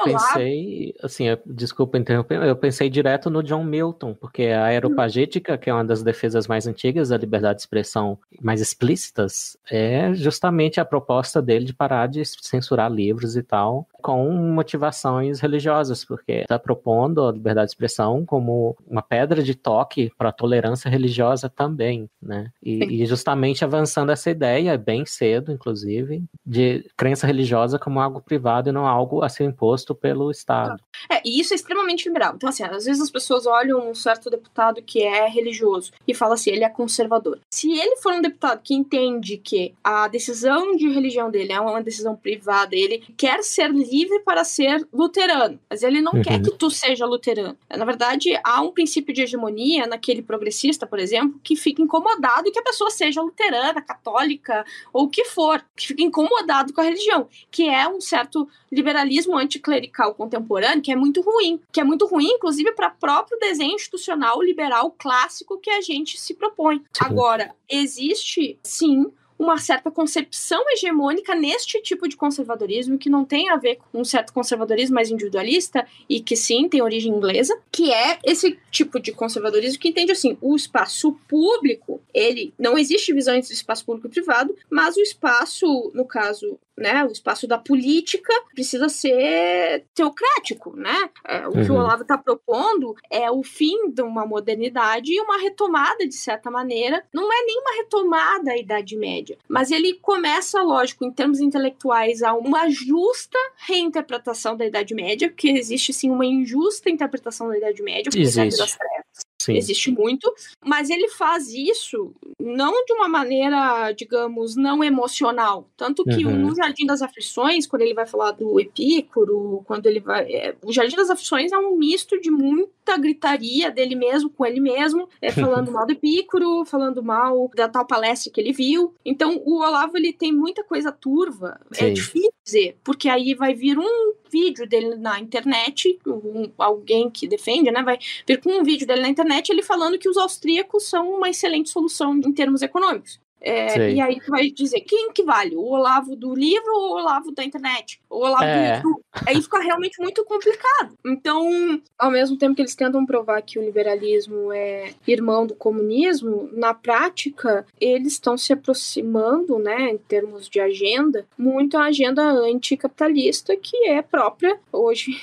Pensei, assim, desculpa interromper, eu pensei direto no John Milton, porque a aeropagética, que é uma das defesas mais antigas da liberdade de expressão mais explícitas, é justamente a proposta dele de parar de censurar livros e tal, com motivações religiosas, porque está propondo a liberdade de expressão como uma pedra de toque para a tolerância religiosa também, né? E justamente avançando essa ideia, bem cedo, inclusive, de crença religiosa como algo privado e não algo a ser imposto pelo Estado. E isso é extremamente liberal. Então, assim, às vezes as pessoas olham um certo deputado que é religioso e falam assim, ele é conservador. Se ele for um deputado que entende que a decisão de religião dele é uma decisão privada, ele quer ser livre para ser luterano, mas ele não quer que tu seja luterano. Na verdade, há um princípio de hegemonia naquele progressista, por exemplo, que fica incomodado que a pessoa seja luterana, católica, ou o que for, que fica incomodado com a religião, que é um certo liberalismo anticlerical contemporâneo, que é muito ruim, inclusive, para o próprio desenho institucional liberal clássico que a gente se propõe. Sim. Agora, existe, sim, uma certa concepção hegemônica neste tipo de conservadorismo, que não tem a ver com um certo conservadorismo mais individualista, e que sim, tem origem inglesa, que é esse tipo de conservadorismo que entende assim, o espaço público, ele não existe divisão entre o espaço público e privado, mas o espaço, no caso, né, o espaço da política precisa ser teocrático, né? O que o Olavo está propondo é o fim de uma modernidade e uma retomada, de certa maneira, não é nem uma retomada à Idade Média, mas ele começa, lógico, em termos intelectuais, a uma justa reinterpretação da Idade Média, porque existe, sim, uma injusta interpretação da Idade Média, porque é das trevas. Sim. Existe muito, mas ele faz isso não de uma maneira, digamos, não emocional. Tanto que no Jardim das Aflições, quando ele vai falar do Epícoro, quando ele vai... o Jardim das Aflições é um misto de muita gritaria dele mesmo, com ele mesmo, falando mal do Epícoro, falando mal da tal palestra que ele viu. Então, o Olavo, ele tem muita coisa turva. Sim. É difícil dizer, porque aí vai vir um vídeo dele na internet, alguém que defende, né, vai vir com um vídeo dele na internet, ele falando que os austríacos são uma excelente solução em termos econômicos. E aí tu vai dizer, quem que vale? O Olavo do livro ou o Olavo da internet? O Olavo do YouTube? Aí fica realmente muito complicado. Então, ao mesmo tempo que eles tentam provar que o liberalismo é irmão do comunismo, na prática, eles estão se aproximando, né, em termos de agenda, muito a agenda anticapitalista, que é própria, hoje,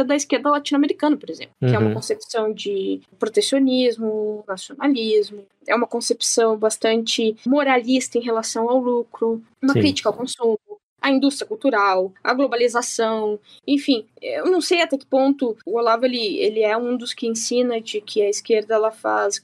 da esquerda latino-americana, por exemplo. Que é uma concepção de protecionismo, nacionalismo, é uma concepção bastante moralista em relação ao lucro, uma crítica ao consumo, à indústria cultural, à globalização, enfim, eu não sei até que ponto o Olavo ele é um dos que ensina de que a esquerda ela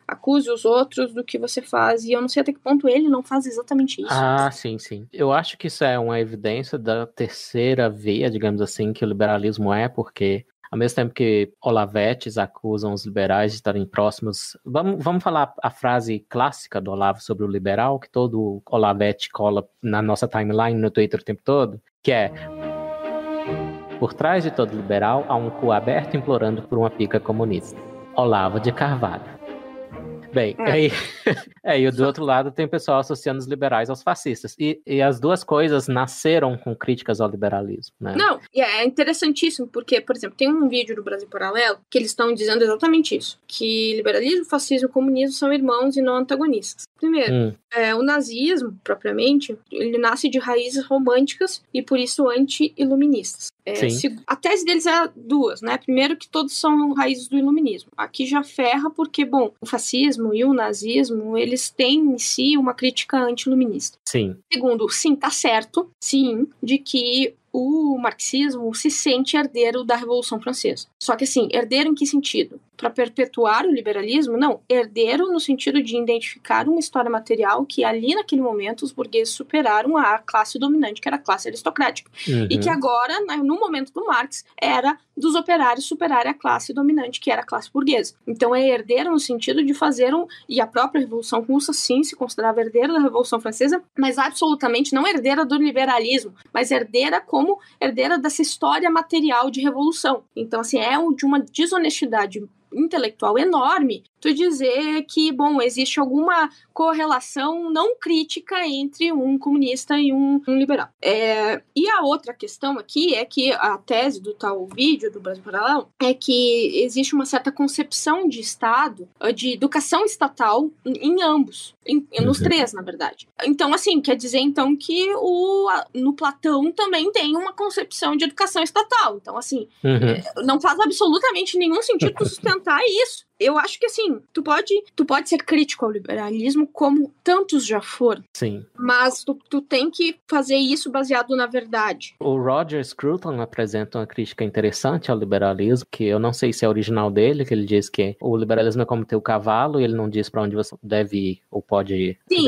acuse os outros do que você faz, e eu não sei até que ponto ele não faz exatamente isso. Ah, sim. Eu acho que isso é uma evidência da terceira via, digamos assim, que o liberalismo é, porque ao mesmo tempo que olavetes acusam os liberais de estarem próximos... Vamos falar a frase clássica do Olavo sobre o liberal, que todo olavete cola na nossa timeline, no Twitter o tempo todo, que é: por trás de todo liberal há um cu aberto implorando por uma pica comunista. Olavo de Carvalho. Bem, e do outro lado tem o pessoal associando os liberais aos fascistas. E as duas coisas nasceram com críticas ao liberalismo, né? Não, e é interessantíssimo, porque, por exemplo, tem um vídeo do Brasil Paralelo que eles estão dizendo exatamente isso, que liberalismo, fascismo e comunismo são irmãos e não antagonistas. Primeiro, o nazismo, propriamente, ele nasce de raízes românticas e, por isso, anti-iluministas. A tese deles é duas, né? Primeiro, que todos são raízes do iluminismo. Aqui já ferra porque, bom, o fascismo e o nazismo, eles têm em si uma crítica anti-iluminista. Sim. Segundo, sim, tá certo, sim, de que o marxismo se sente herdeiro da Revolução Francesa. Só que assim, herdeiro em que sentido? Para perpetuar o liberalismo? Não, herdeiro no sentido de identificar uma história material que ali naquele momento os burgueses superaram a classe dominante, que era a classe aristocrática. E que agora, no momento do Marx, era dos operários superarem a classe dominante, que era a classe burguesa. Então é herdeira no sentido de fazer e a própria Revolução Russa sim se considerava herdeira da Revolução Francesa, mas absolutamente não herdeira do liberalismo, mas herdeira como herdeira dessa história material de revolução. Então, assim, é de uma desonestidade intelectual enorme tu dizer que, bom, existe alguma correlação não crítica entre um comunista e um liberal. E a outra questão aqui é que a tese do tal vídeo do Brasil Paralelo é que existe uma certa concepção de Estado, de educação estatal em ambos, nos três, na verdade. Então, assim, quer dizer, então, que no Platão também tem uma concepção de educação estatal. Então, assim, não faz absolutamente nenhum sentido tu sustentar isso. Eu acho que, assim, tu pode ser crítico ao liberalismo, como tantos já foram. Sim. Mas tu tem que fazer isso baseado na verdade. O Roger Scruton apresenta uma crítica interessante ao liberalismo, que eu não sei se é original dele, que ele diz que o liberalismo é como ter o cavalo e ele não diz para onde você deve ir ou pode ir. Sim,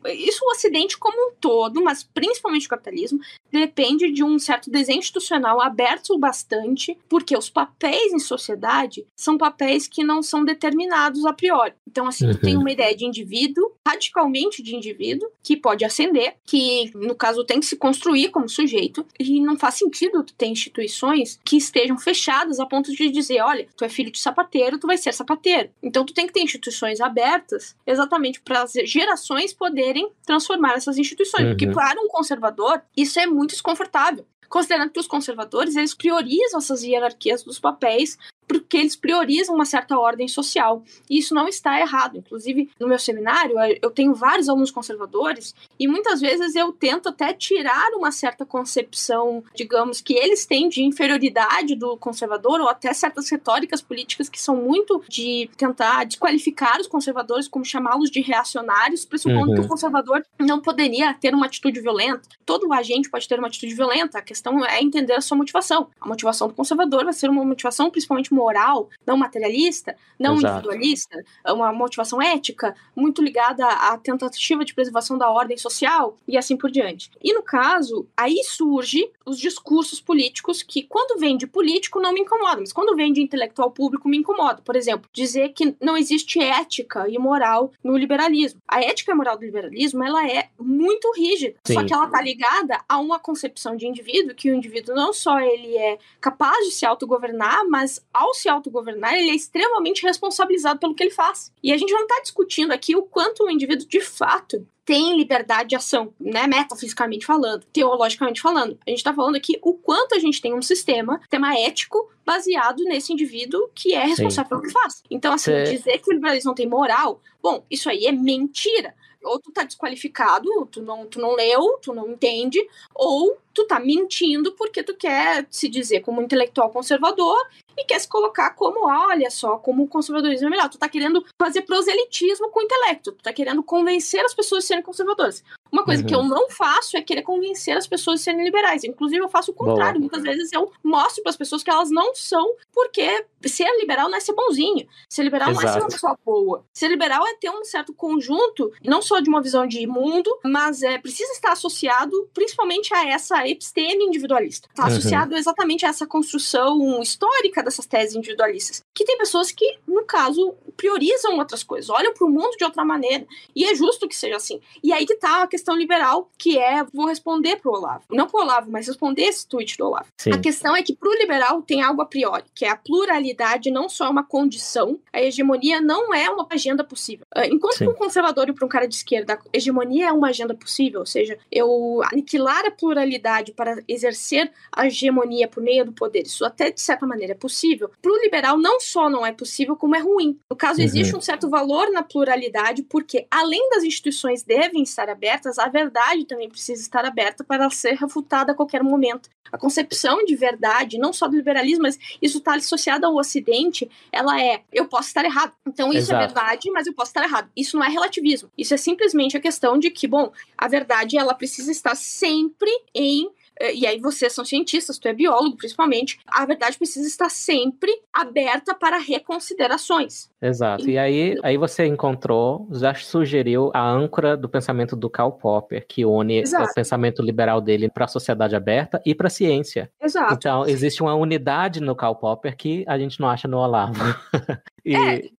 isso o Ocidente como um todo, mas principalmente o capitalismo, depende de um certo desenho institucional aberto bastante, porque os papéis em sociedade são papéis que não são determinados a priori. Então, assim, tu tem uma ideia de indivíduo, radicalmente de indivíduo, que pode ascender, que, no caso, tem que se construir como sujeito, e não faz sentido tu ter instituições que estejam fechadas a ponto de dizer, olha, tu é filho de sapateiro, tu vai ser sapateiro. Então, tu tem que ter instituições abertas, exatamente para as gerações poderem transformar essas instituições, porque para um conservador, isso é muito desconfortável. Considerando que os conservadores, eles priorizam essas hierarquias dos papéis porque eles priorizam uma certa ordem social. E isso não está errado. Inclusive, no meu seminário, eu tenho vários alunos conservadores e muitas vezes eu tento até tirar uma certa concepção, digamos, que eles têm de inferioridade do conservador ou até certas retóricas políticas que são muito de tentar desqualificar os conservadores, como chamá-los de reacionários, pressupondo que o conservador não poderia ter uma atitude violenta. Todo agente pode ter uma atitude violenta. A questão é entender a sua motivação. A motivação do conservador vai ser uma motivação principalmente moral, não materialista, não individualista, uma motivação ética, muito ligada à tentativa de preservação da ordem social e assim por diante. E no caso, aí surge os discursos políticos que, quando vem de político, não me incomodam, mas quando vem de intelectual público, me incomoda. Por exemplo, dizer que não existe ética e moral no liberalismo. A ética e moral do liberalismo, ela é muito rígida, só que ela está ligada a uma concepção de indivíduo, que o indivíduo não só ele é capaz de se autogovernar, mas ao se autogovernar, ele é extremamente responsabilizado pelo que ele faz. E a gente não está discutindo aqui o quanto o indivíduo, de fato, tem liberdade de ação, né, metafisicamente falando, teologicamente falando. A gente está falando aqui o quanto a gente tem um sistema ético baseado nesse indivíduo que é responsável pelo que faz. Então, assim, dizer que o liberalismo não tem moral, bom, isso aí é mentira. Ou tu tá desqualificado, tu não leu, tu não entende, ou tu tá mentindo porque tu quer se dizer como um intelectual conservador e quer se colocar como, olha só, como o conservadorismo é melhor. Tu tá querendo fazer proselitismo com o intelecto, tu tá querendo convencer as pessoas a serem conservadoras. Uma coisa que eu não faço é querer convencer as pessoas a serem liberais. Inclusive, eu faço o contrário. Muitas vezes eu mostro para as pessoas que elas não são, porque ser liberal não é ser bonzinho. Ser liberal não é ser uma pessoa boa. Ser liberal é ter um certo conjunto, não só de uma visão de mundo, mas precisa estar associado principalmente a essa episteme individualista. Está associado exatamente a essa construção histórica dessas teses individualistas. Que tem pessoas que, no caso, priorizam outras coisas, olham para o mundo de outra maneira. E é justo que seja assim. E aí que está a questão liberal, que vou responder pro Olavo. Não pro Olavo, mas responder esse tweet do Olavo. Sim. A questão é que pro liberal tem algo a priori, que é a pluralidade não só é uma condição, a hegemonia não é uma agenda possível. Enquanto para um conservador e para um cara de esquerda, a hegemonia é uma agenda possível, ou seja, eu aniquilar a pluralidade para exercer a hegemonia por meio do poder, isso até de certa maneira é possível. Pro liberal não só não é possível, como é ruim. No caso, existe um certo valor na pluralidade, porque além das instituições devem estar abertas, a verdade também precisa estar aberta para ser refutada a qualquer momento. A concepção de verdade, não só do liberalismo, mas isso está associado ao Ocidente, ela eu posso estar errado. Então isso é verdade, mas eu posso estar errado. Isso não é relativismo. Isso é simplesmente a questão de que, bom, a verdade ela precisa estar sempre em e aí vocês são cientistas, tu é biólogo principalmente, a verdade precisa estar sempre aberta para reconsiderações. Exato. E aí você encontrou, já sugeriu a âncora do pensamento do Karl Popper, que une o pensamento liberal dele para a sociedade aberta e para a ciência. Exato. Então, existe uma unidade no Karl Popper que a gente não acha no Olavo.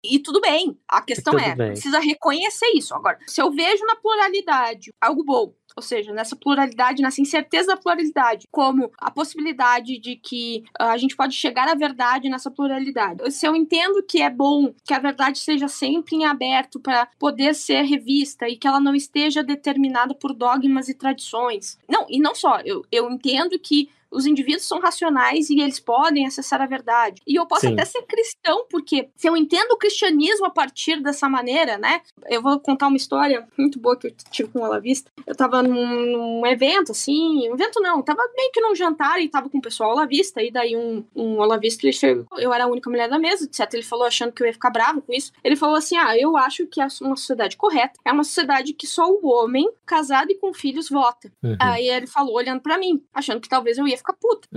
E tudo bem. A questão precisa reconhecer isso. Agora, se eu vejo na pluralidade algo bom, ou seja, nessa pluralidade, nessa incerteza da pluralidade, como a possibilidade de que a gente pode chegar à verdade nessa pluralidade. Se eu entendo que é bom que a verdade seja sempre em aberto para poder ser revista e que ela não esteja determinada por dogmas e tradições. Não, e não só. Eu entendo que os indivíduos são racionais e eles podem acessar a verdade. E eu posso até ser cristão, porque se eu entendo o cristianismo a partir dessa maneira, né? Eu vou contar uma história muito boa que eu tive com um olavista. Eu tava num evento, assim... Evento não, tava meio que num jantar e tava com o pessoal olavista. E daí um olavista, ele chegou... Eu era a única mulher da mesa, etc. Ele falou, achando que eu ia ficar bravo com isso. Ele falou assim, eu acho que uma sociedade correta é uma sociedade que só o homem, casado e com filhos, vota. Uhum. Aí ele falou, olhando pra mim, achando que talvez eu ia ficar puta.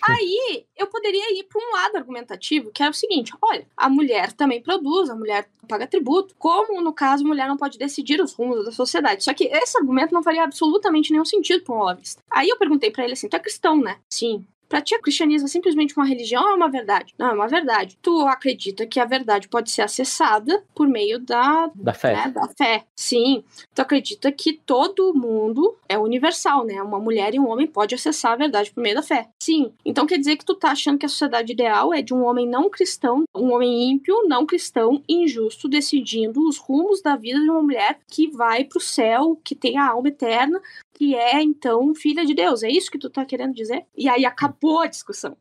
Aí eu poderia ir para um lado argumentativo, que é o seguinte, olha, a mulher também produz, a mulher paga tributo, como no caso a mulher não pode decidir os rumos da sociedade. Só que esse argumento não faria absolutamente nenhum sentido para um olavista. Aí eu perguntei para ele assim, tu é cristão, né? Sim. Pra ti, o cristianismo é simplesmente uma religião ou é uma verdade? Não, é uma verdade. Tu acredita que a verdade pode ser acessada por meio da fé. Né, da fé. Sim. Tu acredita que todo mundo é universal, né? Uma mulher e um homem podem acessar a verdade por meio da fé. Sim. Então quer dizer que tu tá achando que a sociedade ideal é de um homem não cristão, um homem ímpio, não cristão, injusto, decidindo os rumos da vida de uma mulher que vai pro céu, que tem a alma eterna, que é, então, filha de Deus. É isso que tu tá querendo dizer? E aí acabou a discussão.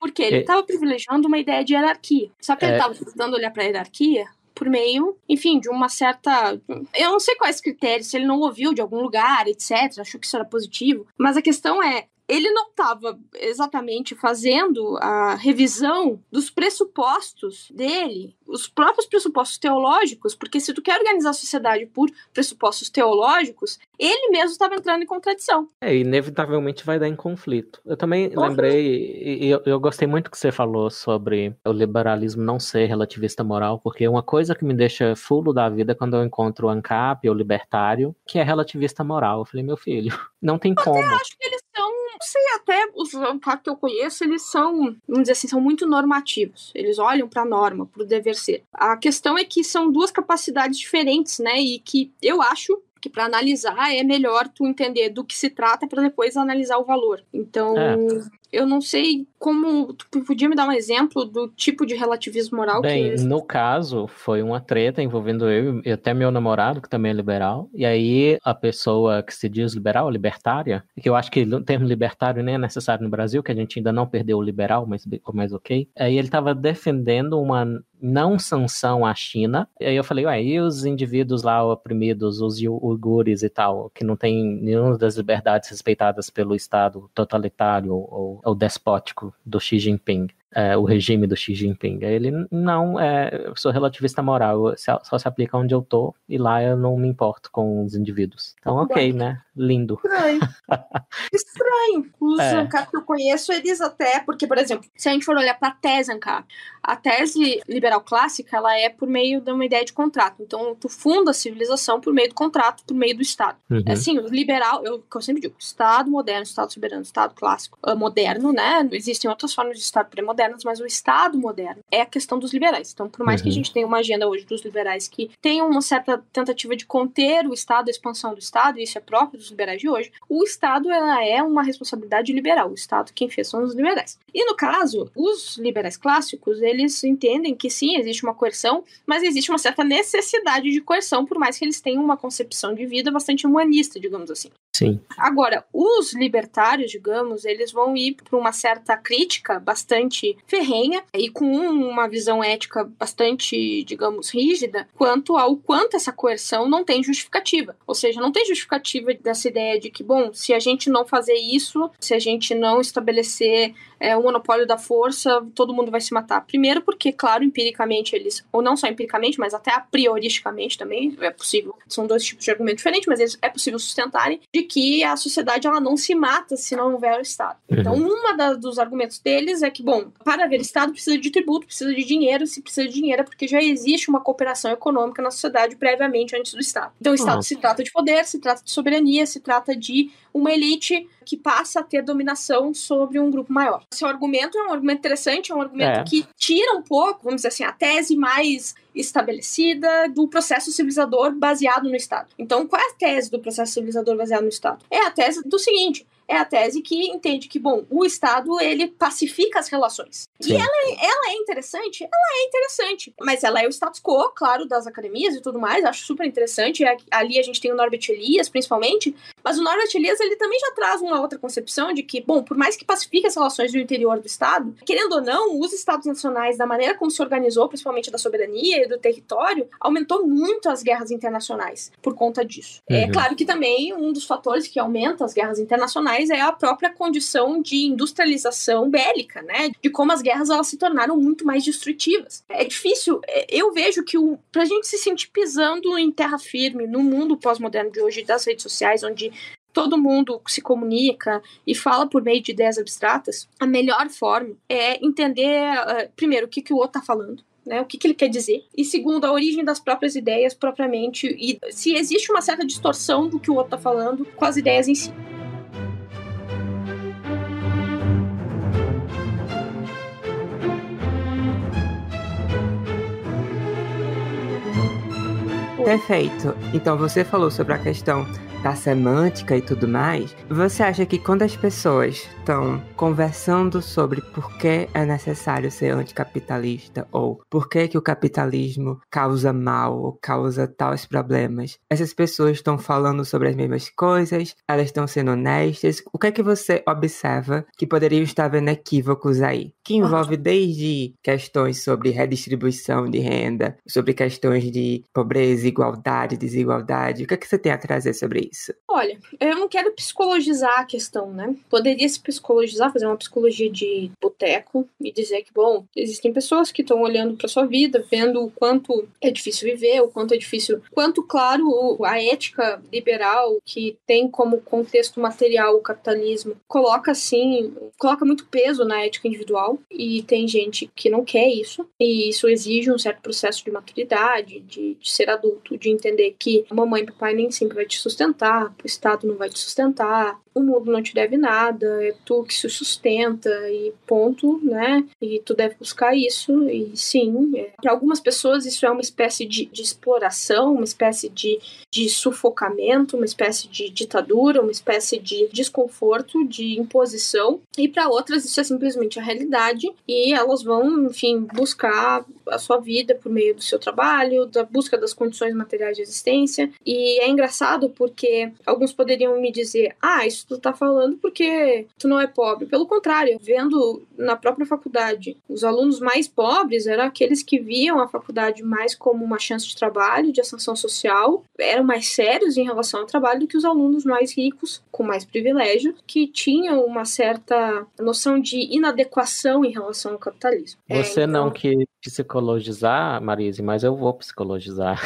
Porque ele tava privilegiando uma ideia de hierarquia. Só que ele tava tentando olhar pra hierarquia por meio, enfim, de uma certa... Eu não sei quais critérios, se ele não ouviu de algum lugar, etc., achou que isso era positivo. Mas a questão é, ele não estava exatamente fazendo a revisão dos pressupostos dele, os próprios pressupostos teológicos, porque se tu quer organizar a sociedade por pressupostos teológicos, ele mesmo estava entrando em contradição. Inevitavelmente vai dar em conflito. Eu também lembrei, e eu gostei muito que você falou sobre o liberalismo não ser relativista moral, porque uma coisa que me deixa fulo da vida é quando eu encontro o ANCAP, o libertário, que é relativista moral. Eu falei, meu filho, não tem como. Eu acho que eles são, não sei, até os ANCAP que eu conheço, eles são, vamos dizer assim, são muito normativos. Eles olham para a norma, para o dever ser. A questão é que são duas capacidades diferentes, né? E que eu acho que para analisar é melhor tu entender do que se trata para depois analisar o valor. Então, eu não sei como... Tu podia me dar um exemplo do tipo de relativismo moral no caso, foi uma treta envolvendo eu e até meu namorado, que também é liberal, e aí a pessoa que se diz liberal, libertária, que eu acho que o termo libertário nem é necessário no Brasil, que a gente ainda não perdeu o liberal, mas ok. Aí ele estava defendendo uma não sanção à China, e aí eu falei, e os indivíduos lá oprimidos, os uigures e tal, que não tem nenhuma das liberdades respeitadas pelo Estado totalitário ou despótico do Xi Jinping, o regime do Xi Jinping. Ele não eu sou relativista moral, só se aplica onde eu tô, e lá eu não me importo com os indivíduos. Então, ok, né? Lindo. Estranho. Os ANCAP que eu conheço, eles até, porque, por exemplo, se a gente for olhar para a tese ANCAP, a tese liberal clássica, ela é por meio de uma ideia de contrato. Então, tu funda a civilização por meio do contrato, por meio do Estado. Assim, o liberal, que eu sempre digo, Estado moderno, Estado soberano, Estado clássico, moderno, né? Existem outras formas de Estado pré-modernas, mas o Estado moderno é a questão dos liberais. Então, por mais que a gente tenha uma agenda hoje dos liberais que tenha uma certa tentativa de conter o Estado, a expansão do Estado, e isso é próprio dos liberais de hoje, o Estado ela é uma responsabilidade liberal. O Estado quem fez são os liberais. E no caso, os liberais clássicos, eles entendem que sim, existe uma coerção, mas existe uma certa necessidade de coerção, por mais que eles tenham uma concepção de vida bastante humanista, digamos assim. Sim. Agora, os libertários, digamos, eles vão ir para uma certa crítica bastante ferrenha e com uma visão ética bastante, digamos, rígida quanto ao quanto essa coerção não tem justificativa. Ou seja, não tem justificativa dessa ideia de que, bom, se a gente não fazer isso, se a gente não estabelecer o monopólio da força, todo mundo vai se matar. Primeiro porque, claro, empiricamente eles, ou não só empiricamente, mas até a prioristicamente também, é possível, são dois tipos de argumento diferentes, mas eles, é possível sustentarem de que a sociedade ela não se mata se não houver o Estado. Então, dos argumentos deles é que, bom, para haver Estado precisa de tributo, precisa de dinheiro, se precisa de dinheiro é porque já existe uma cooperação econômica na sociedade previamente antes do Estado. Então, o Estado se trata de poder, se trata de soberania, se trata de uma elite que passa a ter dominação sobre um grupo maior. Seu argumento é um argumento interessante, é um argumento que tira um pouco, vamos dizer assim, a tese mais estabelecida do processo civilizador baseado no Estado. Então, qual é a tese do processo civilizador baseado no Estado? É a tese do seguinte: é a tese que entende que, bom, o Estado, ele pacifica as relações. Sim. E ela é interessante? Ela é interessante. Mas ela é o status quo, claro, das academias e tudo mais. Acho super interessante. Ali a gente tem o Norbert Elias, principalmente. Mas o Norbert Elias, ele também já traz uma outra concepção de que, bom, por mais que pacifique as relações do interior do Estado, querendo ou não, os Estados nacionais, da maneira como se organizou, principalmente da soberania e do território, aumentou muito as guerras internacionais por conta disso. É claro que também um dos fatores que aumenta as guerras internacionais é a própria condição de industrialização bélica, né? De como as guerras elas se tornaram muito mais destrutivas. É difícil, eu vejo que pra gente se sentir pisando em terra firme no mundo pós-moderno de hoje, das redes sociais, onde todo mundo se comunica e fala por meio de ideias abstratas, a melhor forma é entender, primeiro, o que o outro tá falando, né, o que ele quer dizer, e segundo, a origem das próprias ideias propriamente, e se existe uma certa distorção do que o outro tá falando com as ideias em si. Perfeito. Então você falou sobre a questão da semântica e tudo mais. Você acha que quando as pessoas estão conversando sobre por que é necessário ser anticapitalista ou por que o capitalismo causa mal ou causa tais problemas, essas pessoas estão falando sobre as mesmas coisas? Elas estão sendo honestas? O que é que você observa que poderiam estar vendo equívocos aí? Que envolve desde questões sobre redistribuição de renda, sobre questões de pobreza, igualdade, desigualdade. O que é que você tem a trazer sobre isso? Olha, eu não quero psicologizar a questão, né? Poderia se psicologizar, fazer uma psicologia de boteco e dizer que, bom, existem pessoas que estão olhando para sua vida, vendo o quanto é difícil viver, o quanto é difícil, quanto, claro, a ética liberal, que tem como contexto material o capitalismo, coloca muito peso na ética individual, e tem gente que não quer isso, e isso exige um certo processo de maturidade, de ser adulto, de entender que a mamãe e papai nem sempre vai te sustentar, o Estado não vai te sustentar, o mundo não te deve nada, é tu que se sustenta e ponto, né? E tu deve buscar isso, e sim, para algumas pessoas isso é uma espécie de exploração, uma espécie de sufocamento, uma espécie de ditadura, uma espécie de desconforto, de imposição, e para outras isso é simplesmente a realidade, e elas vão, enfim, buscar a sua vida por meio do seu trabalho, da busca das condições materiais de existência. E é engraçado porque alguns poderiam me dizer: isso tu tá falando porque tu não é pobre. Pelo contrário, vendo na própria faculdade, os alunos mais pobres eram aqueles que viam a faculdade mais como uma chance de trabalho, de ascensão social, eram mais sérios em relação ao trabalho do que os alunos mais ricos, com mais privilégio, que tinham uma certa noção de inadequação em relação ao capitalismo. Você não quis psicologizar, Marise, mas eu vou psicologizar.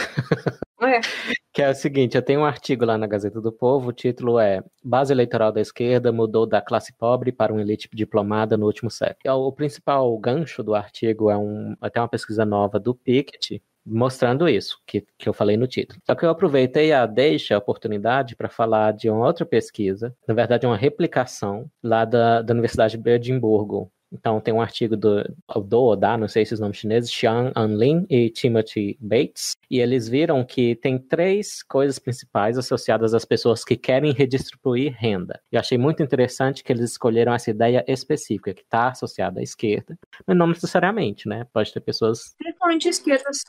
Que é o seguinte, eu tenho um artigo lá na Gazeta do Povo, o título é Base eleitoral da esquerda mudou da classe pobre para uma elite diplomada no último século. O principal gancho do artigo é até uma pesquisa nova do Piketty, mostrando isso, que eu falei no título. Só que eu aproveitei a oportunidade para falar de uma outra pesquisa, na verdade uma replicação lá da Universidade de Edimburgo. Então, tem um artigo do não sei se os nomes chineses, Xiang Anlin e Timothy Bates, e eles viram que tem 3 coisas principais associadas às pessoas que querem redistribuir renda. Eu achei muito interessante que eles escolheram essa ideia específica, que está associada à esquerda, mas não necessariamente, né? Pode ter pessoas... Principalmente esquerdas.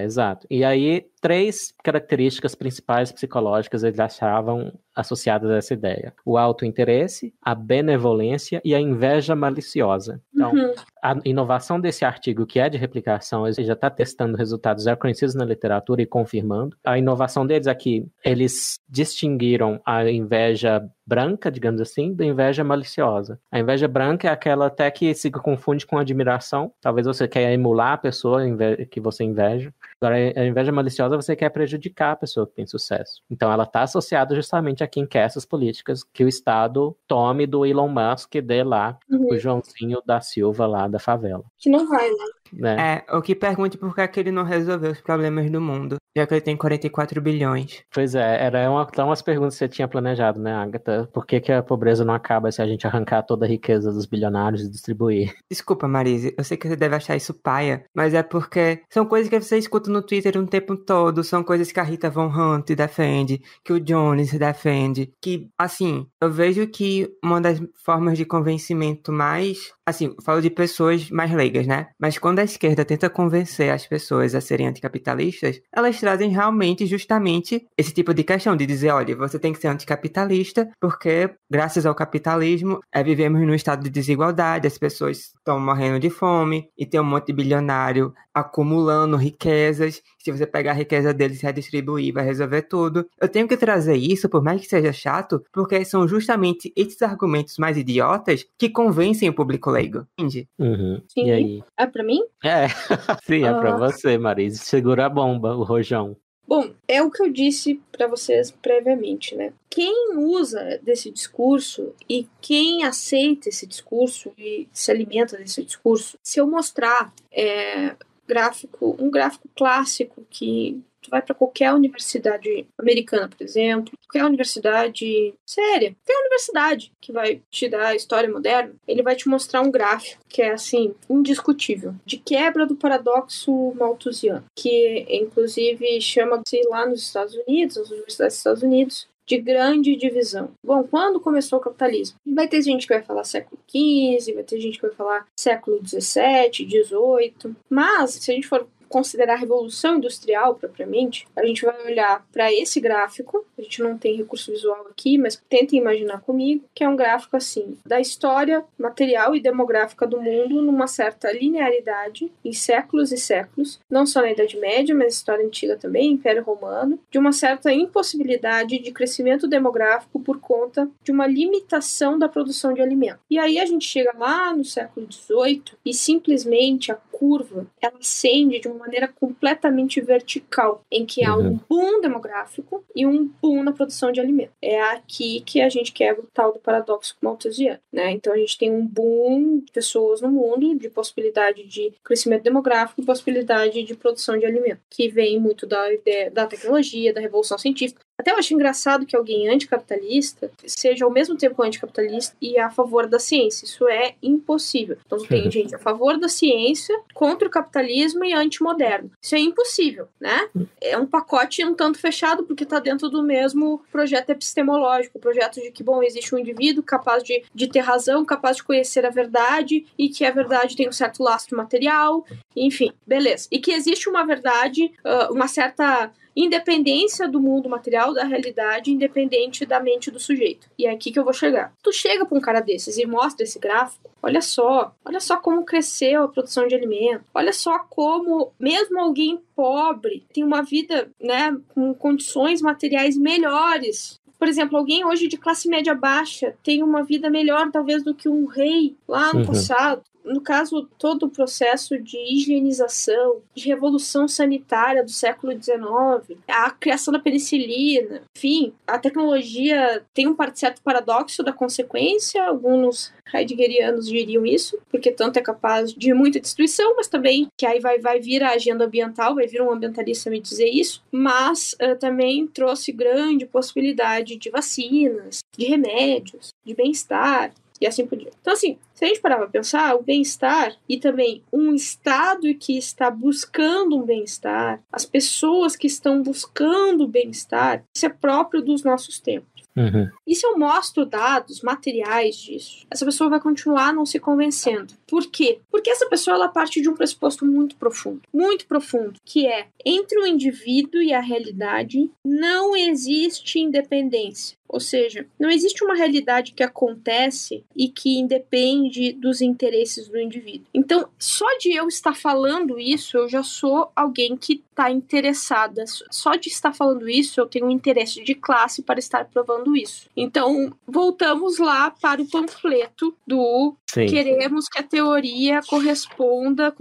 Exato. E aí, 3 características principais psicológicas eles achavam associadas a essa ideia. O autointeresse, a benevolência e a inveja maliciosa. Então, a inovação desse artigo, que é de replicação, ele já está testando resultados já conhecidos na literatura e confirmando. A inovação deles aqui, eles distinguiram a inveja branca, digamos assim, da inveja maliciosa. A inveja branca é aquela até que se confunde com admiração. Talvez você quer emular a pessoa que você inveja. Agora, a inveja maliciosa, você quer prejudicar a pessoa que tem sucesso. Então, ela está associada justamente a quem quer essas políticas que o Estado tome do Elon Musk e dê lá o Joãozinho da Silva lá da favela. Que não vai, né? O que pergunte por que é que ele não resolveu os problemas do mundo, já que ele tem 44 bilhões. Pois é, então umas perguntas que você tinha planejado, né, Agatha? Por que a pobreza não acaba se a gente arrancar toda a riqueza dos bilionários e distribuir? Desculpa, Marise, eu sei que você deve achar isso paia, mas é porque são coisas que você escuta no Twitter o tempo todo, são coisas que a Rita Von Hunt defende, que o Jones defende, que, assim, eu vejo que uma das formas de convencimento mais, assim, eu falo de pessoas mais leigas, né? Mas quando a esquerda tenta convencer as pessoas a serem anticapitalistas, elas trazem realmente, justamente, esse tipo de questão de dizer, olha, você tem que ser anticapitalista porque, graças ao capitalismo, vivemos num estado de desigualdade, as pessoas estão morrendo de fome e tem um monte de bilionário acumulando riquezas. Se você pegar a riqueza deles e redistribuir, vai resolver tudo. Eu tenho que trazer isso, por mais que seja chato, porque são justamente esses argumentos mais idiotas que convencem o público leigo, entende? Sim. E aí? É pra mim? Sim, é pra você, Marise. Segura a bomba, o rojão. Bom, é o que eu disse para vocês previamente, né? Quem usa desse discurso e quem aceita esse discurso e se alimenta desse discurso, se eu mostrar um gráfico clássico que tu vai para qualquer universidade americana, por exemplo, qualquer universidade séria, qualquer universidade que vai te dar história moderna, ele vai te mostrar um gráfico que é, assim, indiscutível, de quebra do paradoxo malthusiano, que, inclusive, chama-se lá nos Estados Unidos, nas universidades dos Estados Unidos, de grande divisão. Bom, quando começou o capitalismo? Vai ter gente que vai falar século XV, vai ter gente que vai falar século XVII, XVIII, mas, se a gente for considerar a Revolução Industrial propriamente, a gente vai olhar para esse gráfico, a gente não tem recurso visual aqui, mas tentem imaginar comigo, que é um gráfico assim, da história material e demográfica do mundo numa certa linearidade, em séculos e séculos, não só na Idade Média, mas história antiga também, Império Romano, de uma certa impossibilidade de crescimento demográfico por conta de uma limitação da produção de alimento. E aí a gente chega lá no século XVIII e simplesmente a curva, ela ascende de uma maneira completamente vertical, em que há um boom demográfico e um boom na produção de alimento. É aqui que a gente quebra o tal do paradoxo malthusiano, né? Então a gente tem um boom de pessoas no mundo, de possibilidade de crescimento demográfico e possibilidade de produção de alimento, que vem muito da ideia da tecnologia, da revolução científica. Até eu acho engraçado que alguém anticapitalista seja ao mesmo tempo anticapitalista e a favor da ciência. Isso é impossível. Então tem gente a favor da ciência, contra o capitalismo e anti-moderno. Isso é impossível, né? É um pacote um tanto fechado porque está dentro do mesmo projeto epistemológico, o projeto de que, bom, existe um indivíduo capaz de ter razão, capaz de conhecer a verdade e que a verdade tem um certo lastro material, enfim, beleza. E que existe uma verdade, uma certa independência do mundo material, da realidade, independente da mente do sujeito. E é aqui que eu vou chegar. Tu chega para um cara desses e mostra esse gráfico, olha só como cresceu a produção de alimento, olha só como mesmo alguém pobre tem uma vida, né, com condições materiais melhores. Por exemplo, alguém hoje de classe média baixa tem uma vida melhor, talvez, do que um rei lá no passado. No caso, todo o processo de higienização, de revolução sanitária do século XIX, a criação da penicilina, enfim, a tecnologia tem um certo paradoxo da consequência, alguns heideggerianos diriam isso, porque tanto é capaz de muita destruição, mas também que aí vai vir a agenda ambiental, vai vir um ambientalista me dizer isso, mas também trouxe grande possibilidade de vacinas, de remédios, de bem-estar, e assim por diante. Então, assim, se a gente parar para pensar, o bem-estar e também um Estado que está buscando um bem-estar, as pessoas que estão buscando o bem-estar, isso é próprio dos nossos tempos. E se eu mostro dados materiais disso, essa pessoa vai continuar não se convencendo. Por quê? Porque essa pessoa, ela parte de um pressuposto muito profundo, que é, entre o indivíduo e a realidade, não existe independência. Ou seja, não existe uma realidade que acontece e que independe dos interesses do indivíduo. Então, só de eu estar falando isso, eu já sou alguém que está interessada. Só de estar falando isso, eu tenho um interesse de classe para estar provando isso. Então, voltamos lá para o panfleto do queremos que a teoria corresponda,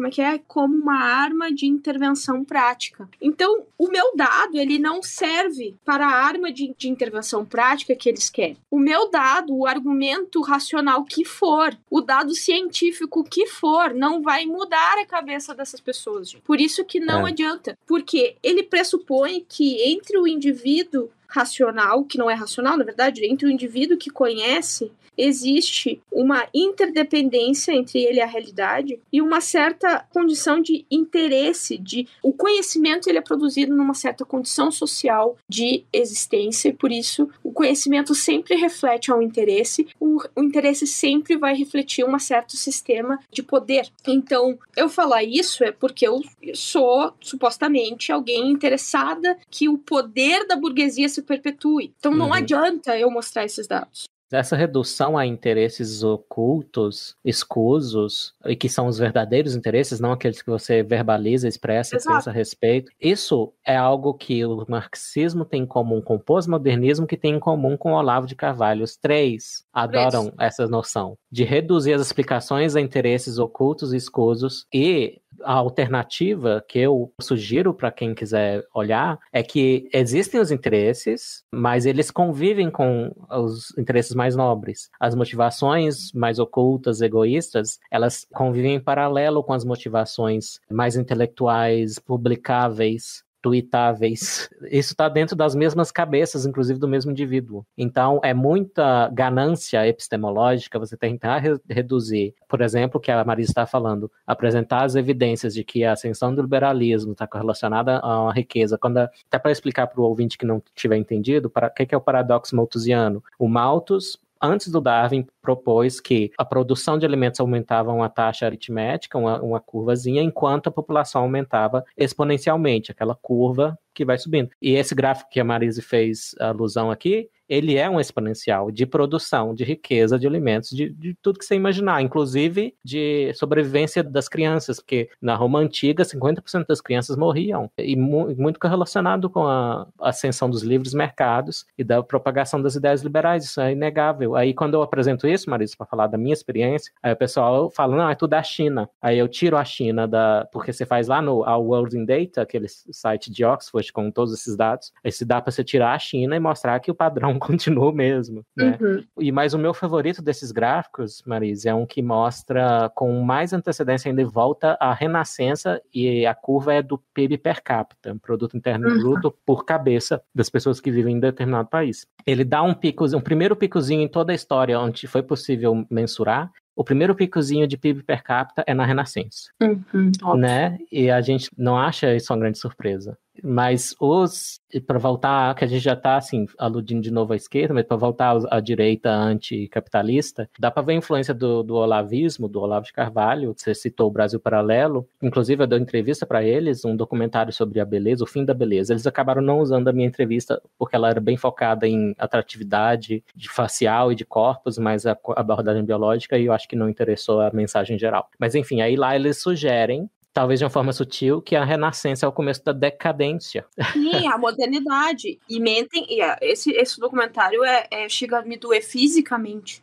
como uma arma de intervenção prática. Então, o meu dado, ele não serve para a arma de intervenção prática que eles querem. O meu dado, o argumento racional que for, o dado científico que for, não vai mudar a cabeça dessas pessoas. Gente. Por isso que não adianta. Porque ele pressupõe que entre o indivíduo racional, que não é racional, na verdade, entre o indivíduo que conhece, existe uma interdependência entre ele e a realidade e uma certa condição de interesse, o conhecimento ele é produzido numa certa condição social de existência e por isso o conhecimento sempre reflete ao interesse, o interesse sempre vai refletir um certo sistema de poder. Então, eu falar isso é porque eu sou, supostamente, alguém interessada que o poder da burguesia se perpetue. Então, não adianta eu mostrar esses dados. Essa redução a interesses ocultos, escusos, e que são os verdadeiros interesses, não aqueles que você verbaliza, expressa e pensa a respeito, isso é algo que o marxismo tem em comum com o pós-modernismo, que tem em comum com o Olavo de Carvalho. Os três adoram essa noção de reduzir as explicações a interesses ocultos e escusos, e a alternativa que eu sugiro para quem quiser olhar é que existem os interesses, mas eles convivem com os interesses mais nobres. As motivações mais ocultas, egoístas, elas convivem em paralelo com as motivações mais intelectuais, publicáveis, tweetáveis. Isso está dentro das mesmas cabeças, inclusive do mesmo indivíduo. Então, é muita ganância epistemológica você tentar reduzir, por exemplo, o que a Marisa está falando, apresentar as evidências de que a ascensão do liberalismo está correlacionada a uma riqueza. Até para explicar para o ouvinte que não tiver entendido, o que é o paradoxo malthusiano? O Malthus, antes do Darwin, propôs que a produção de alimentos aumentava uma taxa aritmética, uma curvazinha, enquanto a população aumentava exponencialmente, aquela curva que vai subindo. E esse gráfico que a Marise fez alusão aqui, ele é um exponencial de produção, de riqueza, de alimentos, de tudo que você imaginar, inclusive de sobrevivência das crianças, porque na Roma Antiga, 50% das crianças morriam, e muito correlacionado com a ascensão dos livres mercados e da propagação das ideias liberais, isso é inegável. Aí quando eu apresento isso, Marisa, para falar da minha experiência, aí o pessoal fala, não, é tudo da China. Aí eu tiro a China porque você faz lá no Our World in Data, aquele site de Oxford com todos esses dados, aí se dá para você tirar a China e mostrar que o padrão continua o mesmo, né? Mas o meu favorito desses gráficos, Marisa, é um que mostra com mais antecedência ainda volta a renascença, e a curva é do PIB per capita, produto interno bruto por cabeça das pessoas que vivem em determinado país. Ele dá um primeiro picozinho em toda a história onde foi possível mensurar. O primeiro picozinho de PIB per capita é na Renascença, né? E a gente não acha isso uma grande surpresa. Mas para voltar, que a gente já está assim, aludindo de novo à esquerda, mas para voltar à direita anticapitalista, dá para ver a influência do olavismo, do Olavo de Carvalho. Você citou o Brasil Paralelo, inclusive eu dei entrevista para eles, um documentário sobre a beleza, o fim da beleza. Eles acabaram não usando a minha entrevista porque ela era bem focada em atratividade de facial e de corpos, mas a abordagem biológica, e eu acho que não interessou a mensagem geral. Mas enfim, aí lá eles sugerem, talvez de uma forma sutil, que a Renascença é o começo da decadência. Sim, a modernidade. E mentem, esse documentário chega a me doer fisicamente.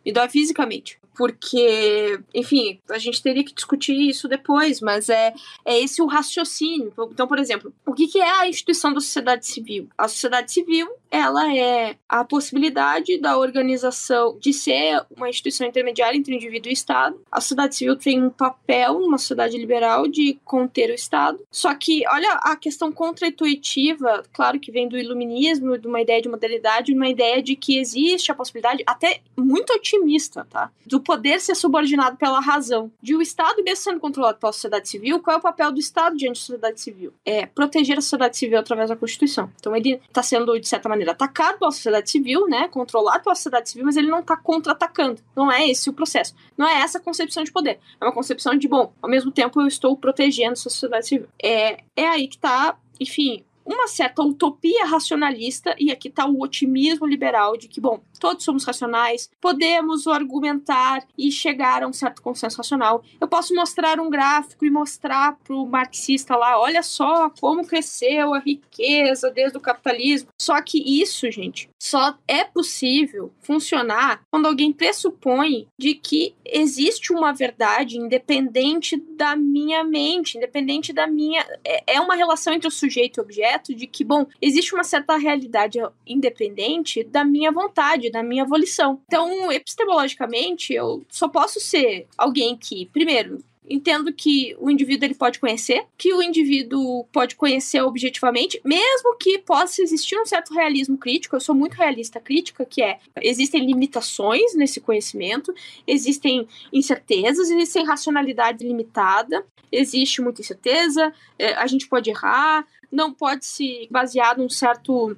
Me dói fisicamente. Porque, enfim, a gente teria que discutir isso depois, mas é esse o raciocínio. Então, por exemplo, o que é a instituição da sociedade civil? A sociedade civil, ela é a possibilidade da organização de ser uma instituição intermediária entre o indivíduo e o Estado. A sociedade civil tem um papel, uma sociedade liberal, de conter o Estado. Só que, olha, a questão contra-intuitiva, claro que vem do iluminismo, de uma ideia de modernidade, uma ideia de que existe a possibilidade, até muito otimista, tá? Do do poder ser subordinado pela razão, de o Estado mesmo sendo controlado pela sociedade civil, qual é o papel do Estado diante da sociedade civil? É proteger a sociedade civil através da Constituição. Então ele está sendo, de certa maneira, atacado pela sociedade civil, né, controlado pela sociedade civil, mas ele não está contra-atacando. Não é esse o processo. Não é essa a concepção de poder. É uma concepção de, bom, ao mesmo tempo eu estou protegendo a sociedade civil. É aí que está, enfim, uma certa utopia racionalista, e aqui está o otimismo liberal de que, bom, todos somos racionais, podemos argumentar e chegar a um certo consenso racional. Eu posso mostrar um gráfico e mostrar para o marxista lá, olha só como cresceu a riqueza desde o capitalismo. Só que isso, gente, só é possível funcionar quando alguém pressupõe de que existe uma verdade independente da minha mente, independente da minha... É uma relação entre o sujeito e o objeto de que, bom, existe uma certa realidade independente da minha vontade, da minha volição. Então, epistemologicamente, eu só posso ser alguém que, primeiro, entendo que o indivíduo ele pode conhecer, que o indivíduo pode conhecer objetivamente, mesmo que possa existir um certo realismo crítico. Eu sou muito realista crítica, que existem limitações nesse conhecimento, existem incertezas, existem racionalidade limitada, existe muita incerteza, a gente pode errar, não pode se basear num certo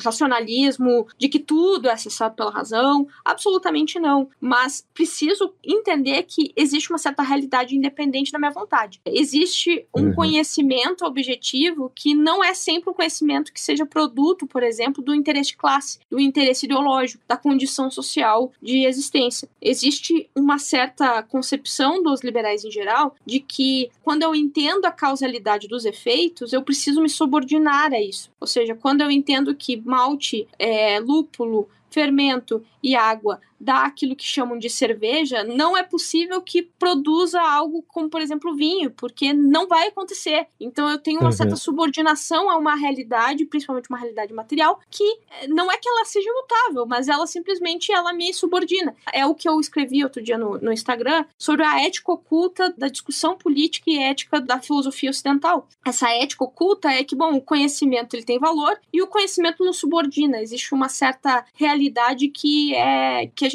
racionalismo de que tudo é acessado pela razão, absolutamente não, mas preciso entender que existe uma certa realidade independente da minha vontade. Existe um conhecimento objetivo que não é sempre um conhecimento que seja produto, por exemplo, do interesse de classe, do interesse ideológico, da condição social de existência. Existe uma certa concepção dos liberais em geral de que quando eu entendo a causalidade dos efeitos, eu preciso me subordinar a isso. Ou seja, quando eu entendo que malte, lúpulo, fermento e água dá aquilo que chamam de cerveja, não é possível que produza algo como, por exemplo, vinho, porque não vai acontecer. Então eu tenho uma certa subordinação a uma realidade, principalmente uma realidade material, que não é que ela seja imutável, mas ela simplesmente me subordina. É o que eu escrevi outro dia no Instagram sobre a ética oculta da discussão política e ética da filosofia ocidental. Essa ética oculta é que, bom, o conhecimento ele tem valor e o conhecimento nos subordina. Existe uma certa realidade que a gente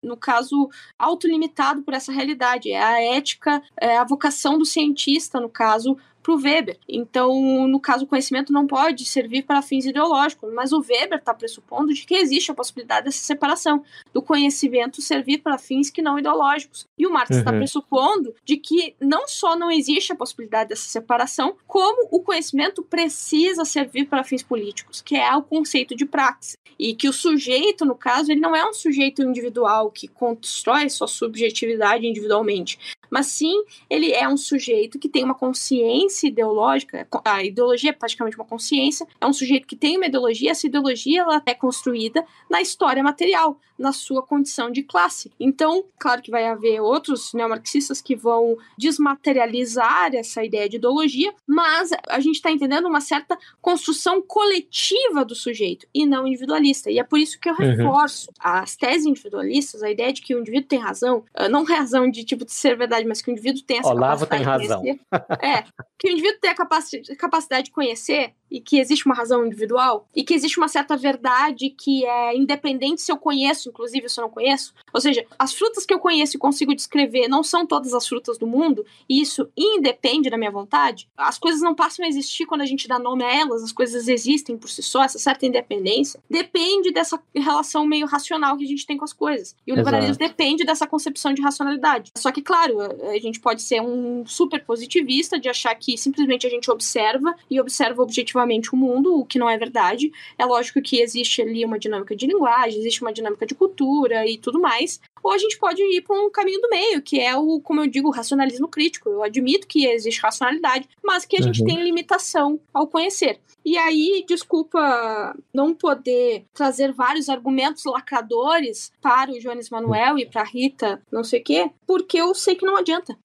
no caso, autolimitado por essa realidade. É a ética, a vocação do cientista, no caso, para o Weber. Então, no caso, o conhecimento não pode servir para fins ideológicos, mas o Weber está pressupondo de que existe a possibilidade dessa separação, do conhecimento servir para fins que não ideológicos. E o Marx está pressupondo de que não só não existe a possibilidade dessa separação, como o conhecimento precisa servir para fins políticos, que é o conceito de praxis. E que o sujeito, no caso, ele não é um sujeito individual que constrói sua subjetividade individualmente, mas sim, ele é um sujeito que tem uma consciência ideológica. A ideologia é praticamente uma consciência, é um sujeito que tem uma ideologia, essa ideologia ela é construída na história material, na sua condição de classe. Então, claro que vai haver outros neomarxistas que vão desmaterializar essa ideia de ideologia, mas a gente está entendendo uma certa construção coletiva do sujeito e não individualista. E é por isso que eu reforço as teses individualistas, a ideia de que o indivíduo tem razão, não razão de tipo de ser verdade, mas que o indivíduo tem essa Olavo capacidade tem razão. De conhecer. Que o indivíduo tem a capacidade de conhecer e que existe uma razão individual e que existe uma certa verdade que é independente se eu conheço, inclusive se eu não conheço. Ou seja, as frutas que eu conheço e consigo descrever não são todas as frutas do mundo e isso independe da minha vontade. As coisas não passam a existir quando a gente dá nome a elas, as coisas existem por si só, essa certa independência depende dessa relação meio racional que a gente tem com as coisas. E o liberalismo depende dessa concepção de racionalidade. Só que, claro, a gente pode ser um super positivista de achar que simplesmente a gente observa e observa objetivamente o mundo, o que não é verdade. É lógico que existe ali uma dinâmica de linguagem, existe uma dinâmica de cultura e tudo mais. Ou a gente pode ir para um caminho do meio, que é como eu digo, o racionalismo crítico. Eu admito que existe racionalidade, mas que a gente tem limitação ao conhecer. E aí, desculpa não poder trazer vários argumentos lacradores para o Jones Manuel e para a Rita, não sei o quê, porque eu sei que não adianta.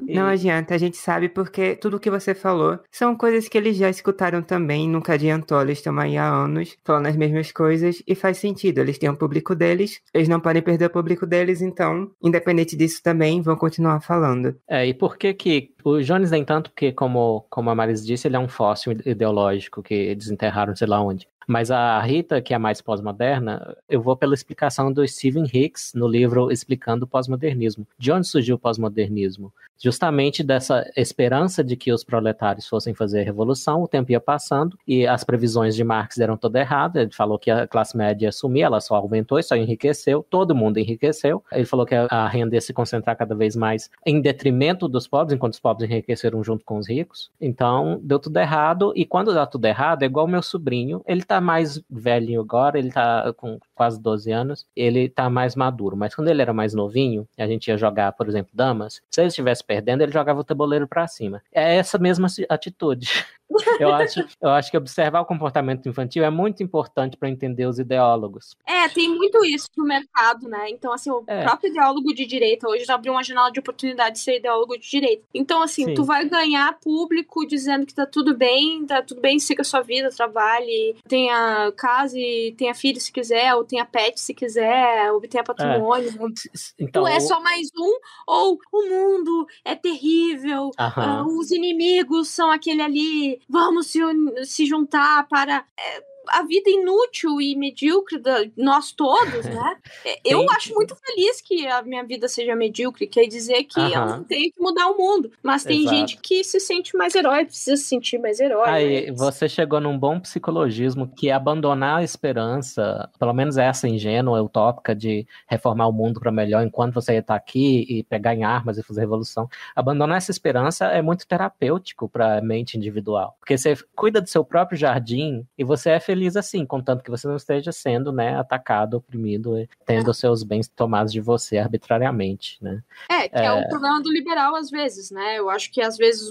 Não adianta. A gente sabe porque tudo que você falou são coisas que eles já escutaram também, nunca adiantou. Eles estão aí há anos falando as mesmas coisas e faz sentido. Eles têm um público deles, eles não podem perder o público deles, então, independente disso também, vão continuar falando. E por que o Jones nem tanto, porque como a Maris disse, ele é um fóssil ideológico que desenterraram sei lá onde. Mas a Rita, que é a mais pós-moderna, eu vou pela explicação do Stephen Hicks no livro Explicando o Pós-Modernismo. De onde surgiu o pós-modernismo? Justamente dessa esperança de que os proletários fossem fazer a revolução, o tempo ia passando e as previsões de Marx deram toda errada. Ele falou que a classe média ia sumir, ela só aumentou e só enriqueceu, todo mundo enriqueceu. Ele falou que a renda ia se concentrar cada vez mais em detrimento dos pobres, enquanto os pobres enriqueceram junto com os ricos. Então, deu tudo errado, e quando dá tudo errado, é igual o meu sobrinho, ele tá mais velhinho agora, ele tá com quase 12 anos, ele tá mais maduro, mas quando ele era mais novinho, a gente ia jogar, por exemplo, damas, se ele estivesse perdendo, ele jogava o tabuleiro pra cima. É essa mesma atitude. Eu acho que observar o comportamento infantil é muito importante para entender os ideólogos. Tem muito isso no mercado, né? Então, assim, o próprio ideólogo de direita hoje já abriu uma janela de oportunidade de ser ideólogo de direita. Então, assim, sim, tu vai ganhar público dizendo que tá tudo bem, siga a sua vida, trabalhe, tenha casa e tenha filho se quiser, ou tenha pet se quiser, obtenha patrimônio. Então, tu é só mais um, ou o mundo é terrível, os inimigos são aquele ali, vamos se juntar para a vida inútil e medíocre de nós todos, né? Eu acho muito feliz que a minha vida seja medíocre, quer dizer que eu não tenho que mudar o mundo, mas tem gente que se sente mais herói, precisa se sentir mais herói. Aí, você chegou num bom psicologismo, que é abandonar a esperança, pelo menos essa ingênua, utópica de reformar o mundo para melhor enquanto você está aqui e pegar em armas e fazer revolução. Abandonar essa esperança é muito terapêutico para a mente individual, porque você cuida do seu próprio jardim e você é feliz assim, contanto que você não esteja sendo, né, atacado, oprimido, tendo seus bens tomados de você arbitrariamente, né? Que é o problema do liberal às vezes, né? Eu acho que às vezes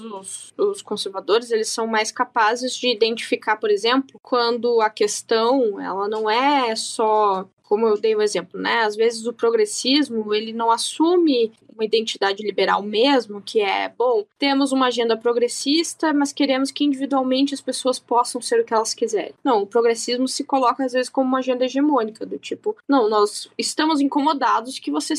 os conservadores, eles são mais capazes de identificar, por exemplo, quando a questão, ela não é só, como eu dei o exemplo, né? Às vezes o progressismo, ele não assume uma identidade liberal mesmo, que é, bom, temos uma agenda progressista, mas queremos que individualmente as pessoas possam ser o que elas quiserem. Não, o progressismo se coloca às vezes como uma agenda hegemônica, do tipo, não, nós estamos incomodados que você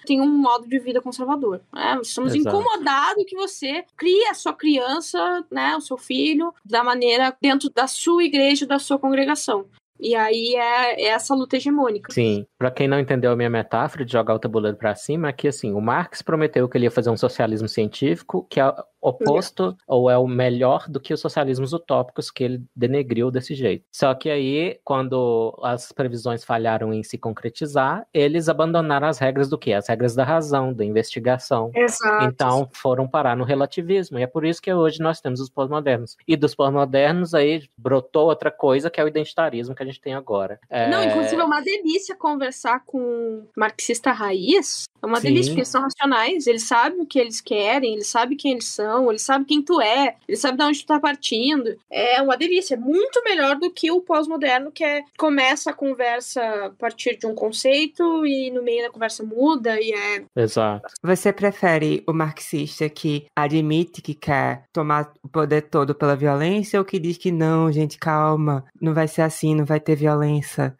tenha um modo de vida conservador, né? Estamos incomodados que você crie a sua criança, né, o seu filho, da maneira dentro da sua igreja, da sua congregação. E aí é essa luta hegemônica. Sim, pra quem não entendeu a minha metáfora de jogar o tabuleiro pra cima, é que assim, o Marx prometeu que ele ia fazer um socialismo científico que é oposto ou é o melhor do que os socialismos utópicos que ele denegriu desse jeito. Só que aí, quando as previsões falharam em se concretizar, eles abandonaram as regras do quê? As regras da razão, da investigação. Exato. Então, foram parar no relativismo. E é por isso que hoje nós temos os pós-modernos. E dos pós-modernos aí brotou outra coisa, que é o identitarismo que a gente tem agora. Não, inclusive é uma delícia conversar com um marxista raiz. É uma delícia, porque eles são racionais, eles sabem o que eles querem, eles sabem quem eles são, eles sabem quem tu é, eles sabem de onde tu tá partindo. É uma delícia, é muito melhor do que o pós-moderno, que começa a conversa a partir de um conceito e no meio da conversa muda e Exato. Você prefere o marxista que admite que quer tomar o poder todo pela violência ou que diz que não, gente, calma, não vai ser assim, não vai ter violência?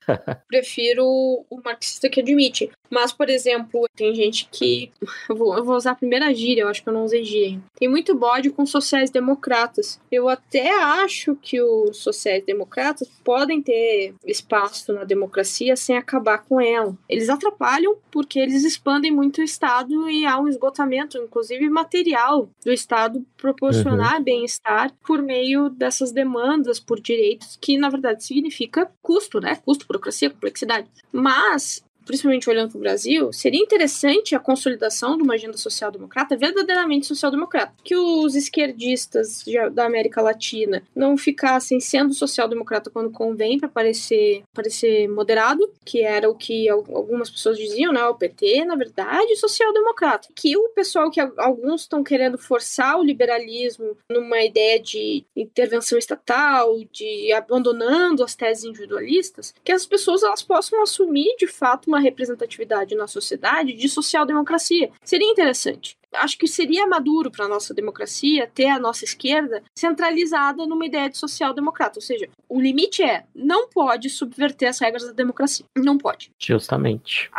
Prefiro o marxista que admite. Mas, por exemplo, tem gente que... Eu vou usar a primeira gíria, eu acho que eu não usei gíria. Tem muito bode com sociais-democratas. Eu até acho que os sociais-democratas podem ter espaço na democracia sem acabar com ela. Eles atrapalham porque eles expandem muito o Estado e há um esgotamento, inclusive material, do Estado proporcionar bem-estar por meio dessas demandas por direitos, que, na verdade, significa custo, né? Custo, burocracia, complexidade. Mas... principalmente olhando para o Brasil, seria interessante a consolidação de uma agenda social-democrata verdadeiramente social-democrata. Que os esquerdistas da América Latina não ficassem sendo social-democrata quando convém para parecer moderado, que era o que algumas pessoas diziam, né? O PT, na verdade, social-democrata. Que o pessoal que alguns estão querendo forçar o liberalismo numa ideia de intervenção estatal, de abandonando as teses individualistas, que as pessoas elas possam assumir, de fato, uma representatividade na sociedade de social-democracia. Seria interessante. acho que seria maduro para a nossa democracia ter a nossa esquerda centralizada numa ideia de social-democrata. Ou seja, o limite não pode subverter as regras da democracia. Não pode. Justamente.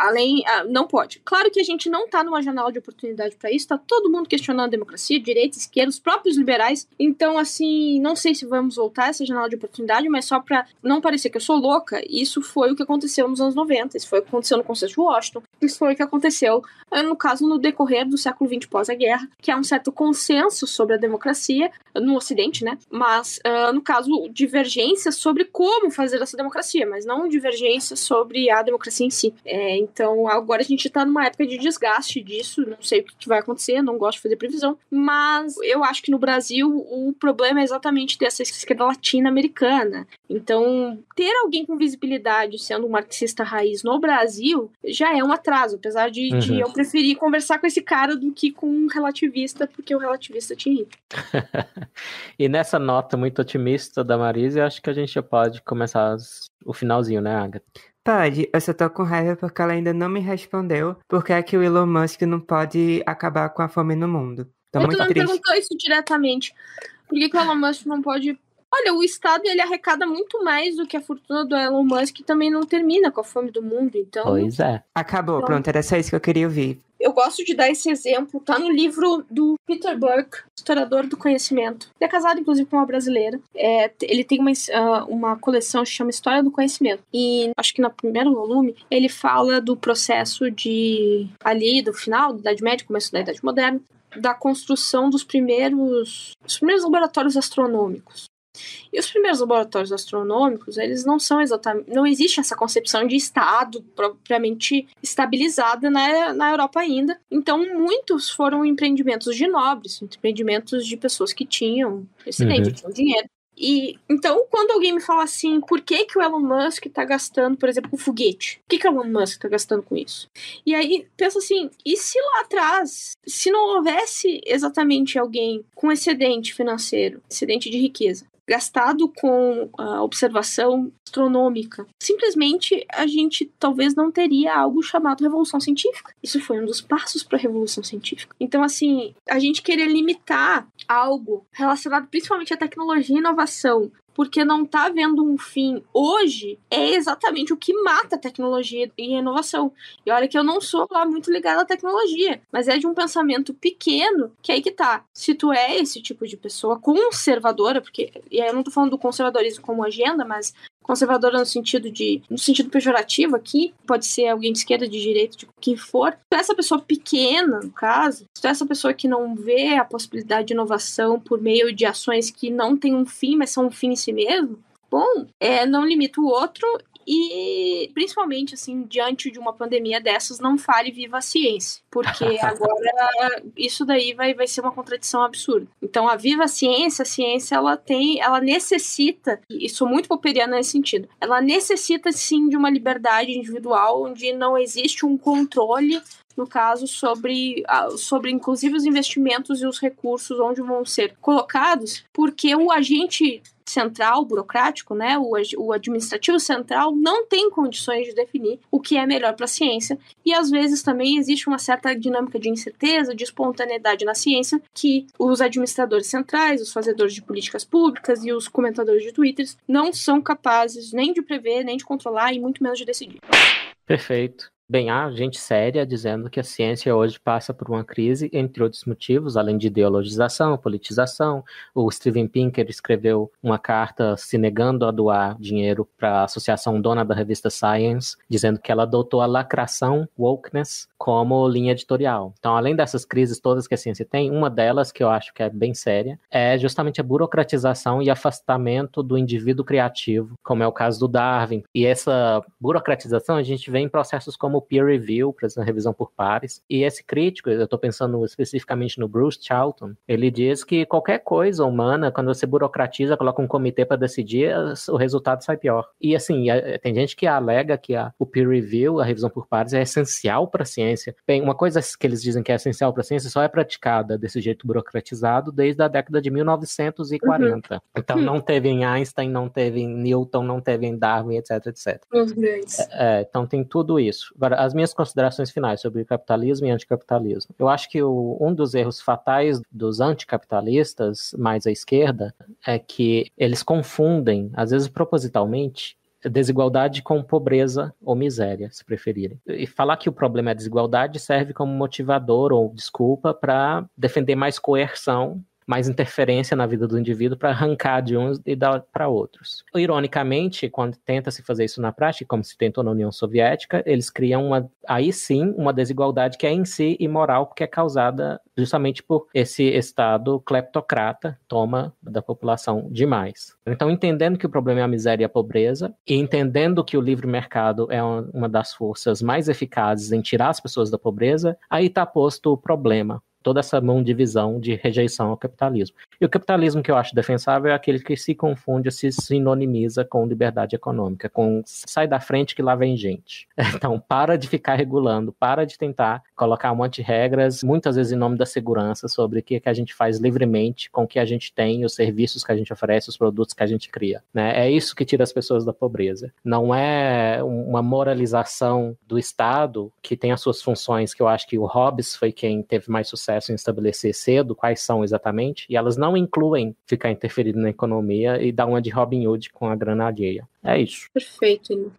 Não pode. Claro que a gente não está numa janela de oportunidade para isso, está todo mundo questionando a democracia, direita, esquerda, os próprios liberais. Então, assim, não sei se vamos voltar a essa janela de oportunidade, mas só para não parecer que eu sou louca, isso foi o que aconteceu nos anos 90, isso foi o que aconteceu no Consenso de Washington, isso foi o que aconteceu, no caso, no decorrer do século XX pós a guerra, que há um certo consenso sobre a democracia, no Ocidente, né? Mas, no caso, divergências sobre como fazer essa democracia, mas não divergências sobre a democracia em si. Então, agora a gente está numa época de desgaste disso, não sei o que vai acontecer, não gosto de fazer previsão, mas eu acho que no Brasil o problema é exatamente dessa esquerda latino-americana. Então, ter alguém com visibilidade sendo um marxista raiz no Brasil já é um atraso, apesar de eu preferir conversar com esse cara do que com um relativista, porque o relativista tinha ido. E nessa nota muito otimista da Marisa, acho que a gente já pode começar o finalzinho, né, Agatha? Pode, eu só tô com raiva porque ela ainda não me respondeu porque é que o Elon Musk não pode acabar com a fome no mundo. Tô muito triste. Tu não perguntou isso diretamente. Por que o Elon Musk não pode... Olha, o Estado, ele arrecada muito mais do que a fortuna do Elon Musk e também não termina com a fome do mundo, então... Pois é. Acabou, então, pronto, era só isso que eu queria ouvir. Eu gosto de dar esse exemplo, tá no livro do Peter Burke, historiador do conhecimento. Ele é casado, inclusive, com uma brasileira. Ele tem uma coleção que chama História do Conhecimento. E acho que no primeiro volume, ele fala do processo do final da Idade Média, começo da Idade Moderna, da construção dos primeiros laboratórios astronômicos. E os primeiros laboratórios astronômicos, eles não são exatamente... Não existe essa concepção de Estado propriamente estabilizada na Europa ainda. Então, muitos foram empreendimentos de nobres, empreendimentos de pessoas que tinham excedente, tinham dinheiro. E, então, quando alguém me fala assim, por que o Elon Musk está gastando, por exemplo, com foguete? Por que o Elon Musk está gastando com isso? E aí, pensa assim, e se lá atrás, se não houvesse exatamente alguém com excedente financeiro, excedente de riqueza, gastado com a observação astronômica, simplesmente a gente talvez não teria algo chamado Revolução Científica. Isso foi um dos passos para a Revolução Científica. Então, assim, a gente querer limitar algo relacionado principalmente à tecnologia e inovação, porque não está havendo um fim hoje, é exatamente o que mata a tecnologia e a inovação. E olha que eu não sou lá muito ligada à tecnologia, mas é de um pensamento pequeno, que aí que tá. Se tu é esse tipo de pessoa conservadora, e aí eu não tô falando do conservadorismo como agenda, mas conservadora no sentido pejorativo aqui, pode ser alguém de esquerda, de direita, de o que for. Se tu é essa pessoa pequena, no caso, se tu é essa pessoa que não vê a possibilidade de inovação por meio de ações que não têm um fim, mas são um fim em si mesmo, bom, não limita o outro e, principalmente, assim, diante de uma pandemia dessas, não fale viva a ciência, porque agora isso daí vai ser uma contradição absurda. Então, a viva a ciência, ela necessita, e sou muito popperiana nesse sentido, ela necessita, sim, de uma liberdade individual, onde não existe um controle, no caso, sobre inclusive os investimentos e os recursos onde vão ser colocados, porque o agente central, burocrático, né, o administrativo central não tem condições de definir o que é melhor para a ciência, e às vezes também existe uma certa dinâmica de incerteza, de espontaneidade na ciência, que os administradores centrais, os fazedores de políticas públicas e os comentadores de Twitter não são capazes nem de prever, nem de controlar e muito menos de decidir. Perfeito. Bem, há gente séria dizendo que a ciência hoje passa por uma crise, entre outros motivos, além de ideologização, politização. O Steven Pinker escreveu uma carta se negando a doar dinheiro para a associação dona da revista Science, dizendo que ela adotou a lacração, wokeness, como linha editorial. Então, além dessas crises todas que a ciência tem, uma delas, que eu acho que é bem séria, é justamente a burocratização e afastamento do indivíduo criativo, como é o caso do Darwin. E essa burocratização a gente vê em processos como o peer review, por exemplo, revisão por pares. E esse crítico, eu estou pensando especificamente no Bruce Charlton, ele diz que qualquer coisa humana, quando você burocratiza, coloca um comitê para decidir, o resultado sai pior. E assim, tem gente que alega que o peer review, a revisão por pares, é essencial para a ciência. Bem, uma coisa que eles dizem que é essencial para a ciência só é praticada desse jeito burocratizado desde a década de 1940. Então não teve em Einstein, não teve em Newton, não teve em Darwin, etc, etc. Os grandes. Então tem tudo isso. Agora, Agora, as minhas considerações finais sobre capitalismo e anticapitalismo. Eu acho que um dos erros fatais dos anticapitalistas, mais à esquerda, é que eles confundem, às vezes propositalmente, desigualdade com pobreza ou miséria, se preferirem. E falar que o problema é a desigualdade serve como motivador ou desculpa para defender mais coerção, mais interferência na vida do indivíduo para arrancar de uns e dar para outros. Ironicamente, quando tenta-se fazer isso na prática, como se tentou na União Soviética, eles criam aí sim uma desigualdade que é em si imoral, porque é causada justamente por esse Estado cleptocrata, toma da população demais. Então, entendendo que o problema é a miséria e a pobreza, e entendendo que o livre mercado é uma das forças mais eficazes em tirar as pessoas da pobreza, aí está posto o problema. Toda essa mão de visão de rejeição ao capitalismo. E o capitalismo que eu acho defensável é aquele que se confunde, se sinonimiza com liberdade econômica, com sai da frente que lá vem gente. Então, para de ficar regulando, para de tentar colocar um monte de regras, muitas vezes em nome da segurança, sobre o que a gente faz livremente com o que a gente tem, os serviços que a gente oferece, os produtos que a gente cria. Né? É isso que tira as pessoas da pobreza. Não é uma moralização do Estado que tem as suas funções, que eu acho que o Hobbes foi quem teve mais sucesso em estabelecer cedo, quais são exatamente, e elas não incluem ficar interferindo na economia e dar uma de Robin Hood com a grana alheia. É isso. Perfeito.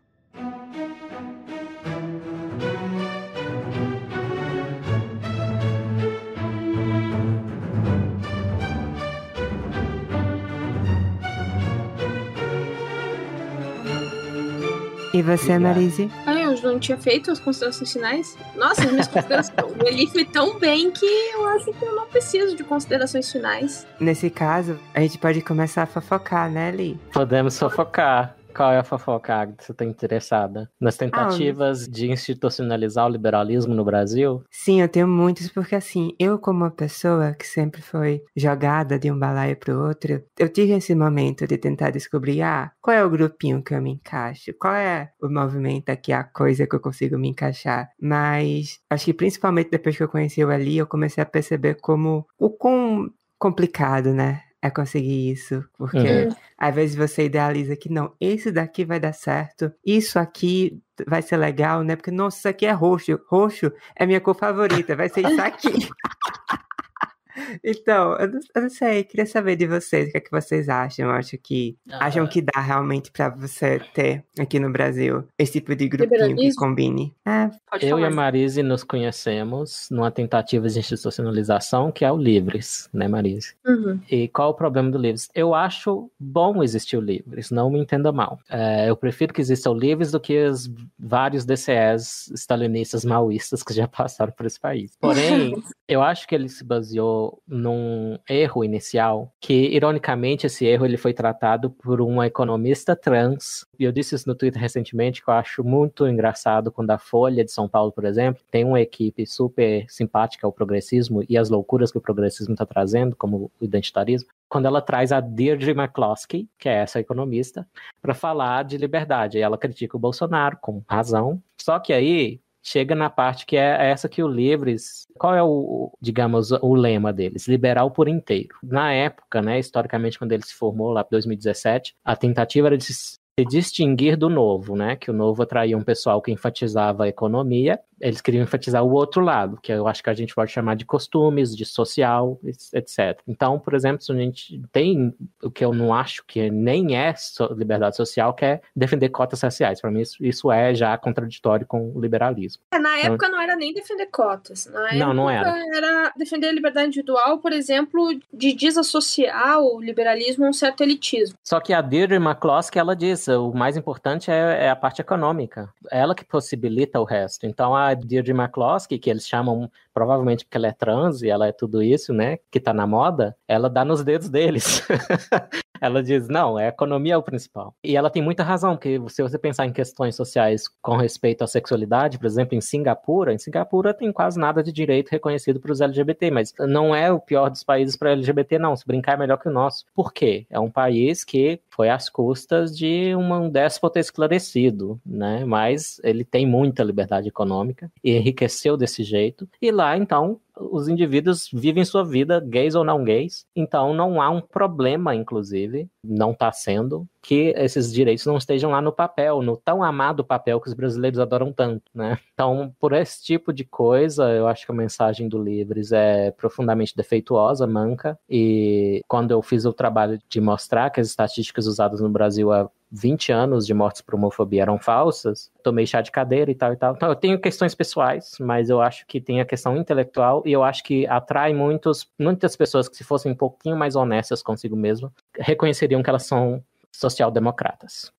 E você, Marise? Eu não tinha feito as considerações finais. Nossa, as minhas considerações... O Eli foi tão bem que eu acho que eu não preciso de considerações finais. Nesse caso, a gente pode começar a fofocar, né, Eli? Podemos fofocar. Qual é a fofoca, Agatha? Você está interessada? Nas tentativas de institucionalizar o liberalismo no Brasil? Sim, eu tenho muitos, porque assim, eu como uma pessoa que sempre foi jogada de um balaio pro outro, eu tive esse momento de tentar descobrir, qual é o grupinho que eu me encaixo? Qual é o movimento aqui, a coisa que eu consigo me encaixar? Mas acho que principalmente depois que eu conheci o Ali, eu comecei a perceber como o quão complicado, né? É conseguir isso, porque às vezes você idealiza que não, esse daqui vai dar certo, isso aqui vai ser legal, né? Porque, nossa, isso aqui é roxo, roxo é minha cor favorita, vai ser isso aqui. Então, eu não sei, queria saber de vocês, o que é que vocês acham? Acham que dá realmente pra você ter aqui no Brasil esse tipo de grupinho que combine? Eu e a Marise nos conhecemos numa tentativa de institucionalização que é o Livres, né, Marise? E qual o problema do Livres? Eu acho bom existir o Livres, não me entenda mal. Eu prefiro que exista o Livres do que os vários DCEs stalinistas maoístas que já passaram por esse país. Porém, eu acho que ele se baseou num erro inicial, que ironicamente esse erro ele foi tratado por uma economista trans, e eu disse isso no Twitter recentemente, que eu acho muito engraçado quando a Folha de São Paulo, por exemplo, tem uma equipe super simpática ao progressismo e as loucuras que o progressismo está trazendo, como o identitarismo, quando ela traz a Deirdre McCloskey, que é essa economista, para falar de liberdade, e ela critica o Bolsonaro, com razão, só que aí chega na parte que é essa que o Livres... Qual é digamos, o lema deles? Liberal por inteiro. Na época, né, historicamente, quando ele se formou, lá em 2017, a tentativa era de se distinguir do Novo, né? Que o Novo atraía um pessoal que enfatizava a economia, eles queriam enfatizar o outro lado, que eu acho que a gente pode chamar de costumes, de social, etc. Então, por exemplo, se a gente tem o que eu não acho que nem é liberdade social, que é defender cotas raciais. Para mim, isso é já contraditório com o liberalismo. Na época não era nem defender cotas. Não era. Era defender a liberdade individual, por exemplo, de desassociar o liberalismo a um certo elitismo. Só que a Deirdre McCloskey, ela diz, o mais importante é a parte econômica. É ela que possibilita o resto. Então, a Deirdre McCloskey, que eles chamam, provavelmente porque ela é trans e ela é tudo isso, né, que tá na moda, ela dá nos dedos deles. Ela diz, não, a economia é o principal. E ela tem muita razão, porque se você pensar em questões sociais com respeito à sexualidade, por exemplo, em Singapura tem quase nada de direito reconhecido para os LGBT, mas não é o pior dos países para LGBT, não. Se brincar é melhor que o nosso. Por quê? É um país que foi às custas de um déspota esclarecido, né? Mas ele tem muita liberdade econômica e enriqueceu desse jeito. E lá, então, os indivíduos vivem sua vida, gays ou não gays, então não há um problema, inclusive, não está sendo, que esses direitos não estejam lá no papel, no tão amado papel que os brasileiros adoram tanto, né? Então, por esse tipo de coisa, eu acho que a mensagem do Livres é profundamente defeituosa, manca, e quando eu fiz o trabalho de mostrar que as estatísticas usadas no Brasil há 20 anos de mortes por homofobia eram falsas, tomei chá de cadeira e tal e tal. Então eu tenho questões pessoais, mas eu acho que tem a questão intelectual e eu acho que atrai muitas pessoas que, se fossem um pouquinho mais honestas consigo mesmo, reconheceriam que elas são social-democratas.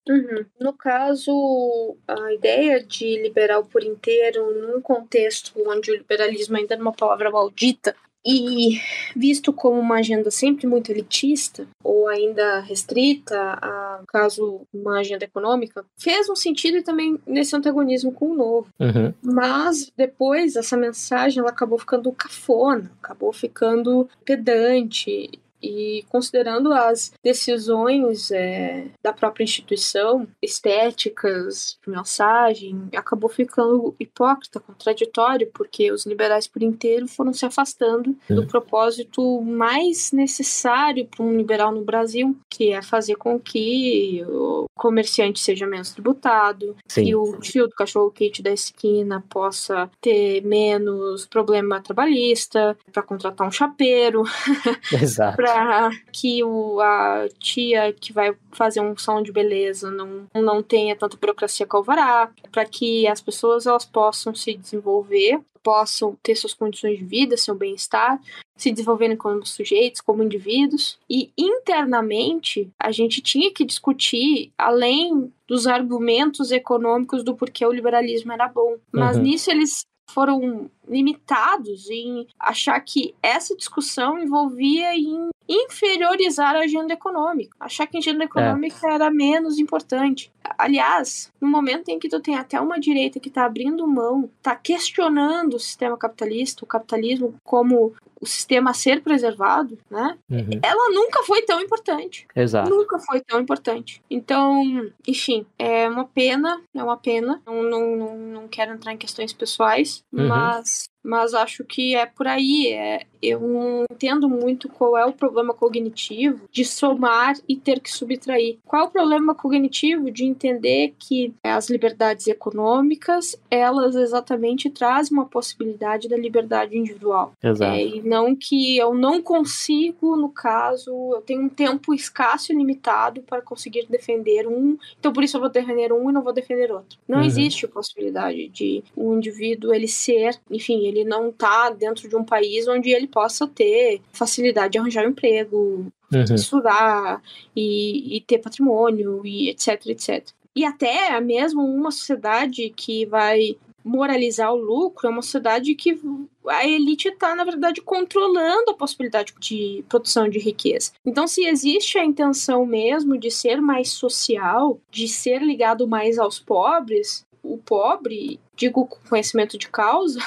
No caso, a ideia de liberal por inteiro, num contexto onde o liberalismo ainda é uma palavra maldita, e visto como uma agenda sempre muito elitista, ou ainda restrita a, caso, uma agenda econômica, fez um sentido e também nesse antagonismo com o novo. Mas depois essa mensagem ela acabou ficando cafona, acabou ficando pedante. E considerando as decisões da própria instituição, estéticas, de mensagem, acabou ficando hipócrita, contraditório, porque os liberais por inteiro foram se afastando do propósito mais necessário para um liberal no Brasil, que é fazer com que o comerciante seja menos tributado, que o tio do cachorro-quente da esquina possa ter menos problema trabalhista, para contratar um chapeiro. Exato. Que a tia que vai fazer um salão de beleza não tenha tanta burocracia com o alvará, para que as pessoas elas possam se desenvolver, possam ter suas condições de vida, seu bem-estar, se desenvolverem como sujeitos, como indivíduos. E internamente a gente tinha que discutir além dos argumentos econômicos do porquê o liberalismo era bom. Mas nisso eles foram limitados em achar que essa discussão envolvia em inferiorizar a agenda econômica, achar que a agenda econômica era menos importante. Aliás, no momento em que tu tem até uma direita que está abrindo mão, está questionando o sistema capitalista, o capitalismo como o sistema a ser preservado, né? Ela nunca foi tão importante. Exato. Nunca foi tão importante. Então, enfim, é uma pena. Não quero entrar em questões pessoais, mas acho que é por aí. Eu não entendo muito qual é o problema cognitivo de somar e ter que subtrair. Qual é o problema cognitivo de entender que as liberdades econômicas, elas exatamente trazem uma possibilidade da liberdade individual. Exato. E não que eu não consigo, no caso, eu tenho um tempo escasso e limitado para conseguir defender um, então por isso eu vou defender um e não vou defender outro. Não existe a possibilidade de um indivíduo, ele ser, enfim, ele não tá dentro de um país onde ele possa ter facilidade de arranjar um emprego, estudar e ter patrimônio e etc, etc. E até mesmo uma sociedade que vai moralizar o lucro é uma sociedade que a elite está, na verdade, controlando a possibilidade de produção de riqueza. Então, se existe a intenção mesmo de ser mais social, de ser ligado mais aos pobres, o pobre, digo com conhecimento de causa,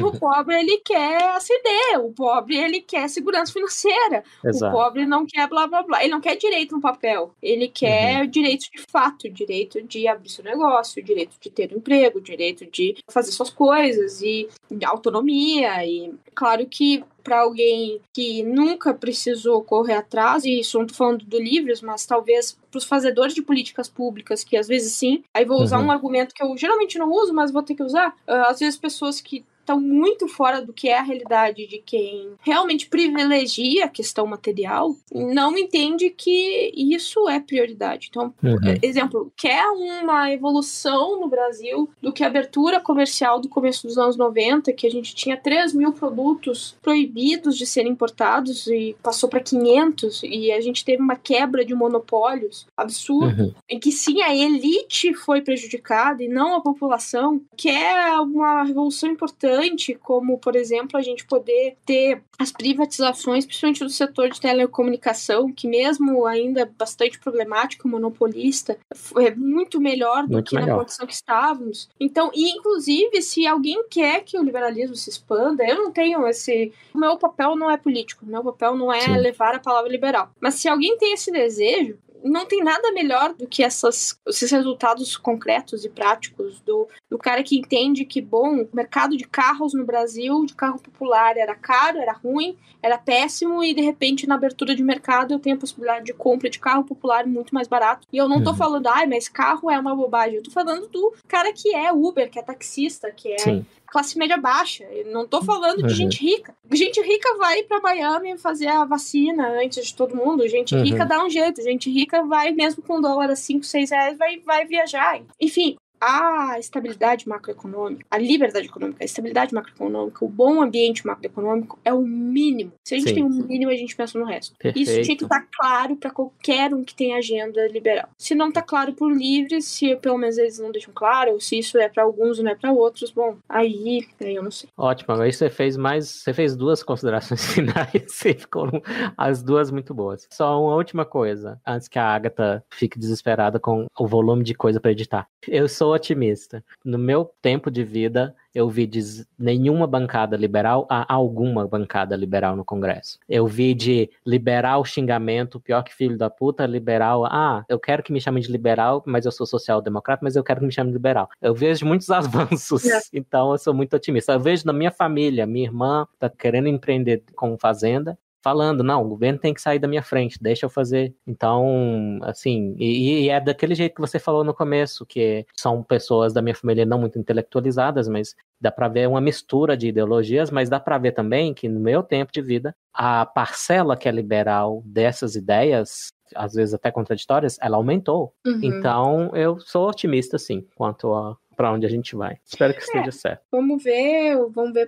o pobre ele quer aceder, o pobre ele quer segurança financeira, Exato. O pobre não quer blá blá blá, ele não quer direito no papel, ele quer direito de fato, direito de abrir seu negócio, direito de ter um emprego, direito de fazer suas coisas e autonomia. E claro que para alguém que nunca precisou correr atrás, e isso não tô falando do Livres, mas talvez para os fazedores de políticas públicas, que às vezes sim, aí vou usar um argumento que eu geralmente não uso, mas vou ter que usar, às vezes pessoas que estão muito fora do que é a realidade de quem realmente privilegia a questão material, não entende que isso é prioridade. Então, exemplo, quer uma evolução no Brasil do que a abertura comercial do começo dos anos 90, que a gente tinha 3.000 produtos proibidos de serem importados e passou para 500, e a gente teve uma quebra de monopólios absurdo, em que sim, a elite foi prejudicada e não a população. Quer uma revolução importante, como, por exemplo, a gente poder ter as privatizações, principalmente do setor de telecomunicação, que mesmo ainda bastante problemático, monopolista, é muito melhor do que na condição que estávamos. Então, e inclusive, se alguém quer que o liberalismo se expanda, eu não tenho esse... O meu papel não é político, o meu papel não é levar a palavra liberal. Mas se alguém tem esse desejo, não tem nada melhor do que esses resultados concretos e práticos do cara que entende que, bom, o mercado de carros no Brasil, de carro popular, era caro, era ruim, era péssimo, e de repente na abertura de mercado eu tenho a possibilidade de compra de carro popular muito mais barato. E eu não tô falando, mas carro é uma bobagem. Eu tô falando do cara que é Uber, que é taxista, que é classe média baixa. Eu não tô falando de gente rica. Gente rica vai pra Miami fazer a vacina antes de todo mundo. Gente rica dá um jeito. Gente rica vai, mesmo com dólar a 5, 6 reais, vai viajar. Enfim, a estabilidade macroeconômica, a liberdade econômica, a estabilidade macroeconômica, o bom ambiente macroeconômico é o mínimo. Se a gente tem um mínimo, a gente pensa no resto. Perfeito. Isso tinha que estar claro para qualquer um que tem agenda liberal. Se não tá claro por livres, se pelo menos eles não deixam claro, ou se isso é para alguns e não é para outros, bom, aí eu não sei. Ótimo, aí você fez 2 considerações finais e foram as 2 muito boas. Só uma última coisa, antes que a Agatha fique desesperada com o volume de coisa para editar. Eu sou otimista. No meu tempo de vida, eu vi de nenhuma bancada liberal a alguma bancada liberal no Congresso. Eu vi de liberal xingamento, pior que filho da puta, liberal, eu quero que me chamem de liberal, mas eu sou social-democrata, mas eu quero que me chamem de liberal. Eu vejo muitos avanços, então eu sou muito otimista. Eu vejo na minha família, minha irmã tá querendo empreender com fazenda, falando, não, o governo tem que sair da minha frente, deixa eu fazer. Então, assim, e é daquele jeito que você falou no começo, que são pessoas da minha família não muito intelectualizadas, mas dá pra ver uma mistura de ideologias, mas dá pra ver também que no meu tempo de vida, a parcela que é liberal dessas ideias, às vezes até contraditórias, ela aumentou. Então, eu sou otimista, sim, quanto a para onde a gente vai. Espero que esteja certo. Vamos ver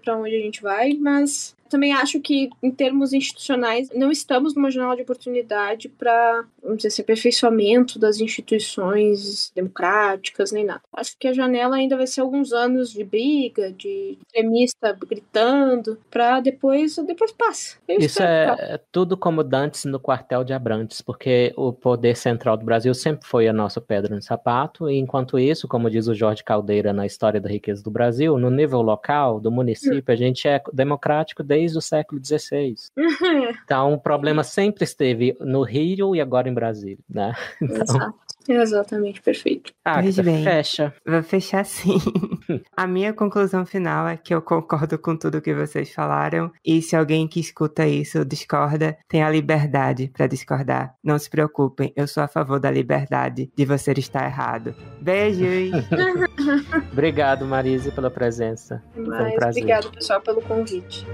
para onde a gente vai, mas também acho que, em termos institucionais, não estamos numa janela de oportunidade para, vamos dizer assim, aperfeiçoamento das instituições democráticas, nem nada. Acho que a janela ainda vai ser alguns anos de briga, de extremista gritando, para depois passa. Isso é tudo como Dantes no quartel de Abrantes, porque o poder central do Brasil sempre foi a nossa pedra no sapato, e enquanto isso, como diz o Jorge Caldeira na História da Riqueza do Brasil, no nível local, do município, a gente é democrático desde o século XVI. Então, o problema sempre esteve no Rio e agora em Brasília, né? Então... Exato. Exatamente, perfeito. Fecha. Vou fechar sim. A minha conclusão final é que eu concordo com tudo que vocês falaram, e se alguém que escuta isso discorda, tem a liberdade para discordar. Não se preocupem, eu sou a favor da liberdade de você estar errado. Beijos! Obrigado, Marise, pela presença. Foi um prazer. Obrigado, pessoal, pelo convite.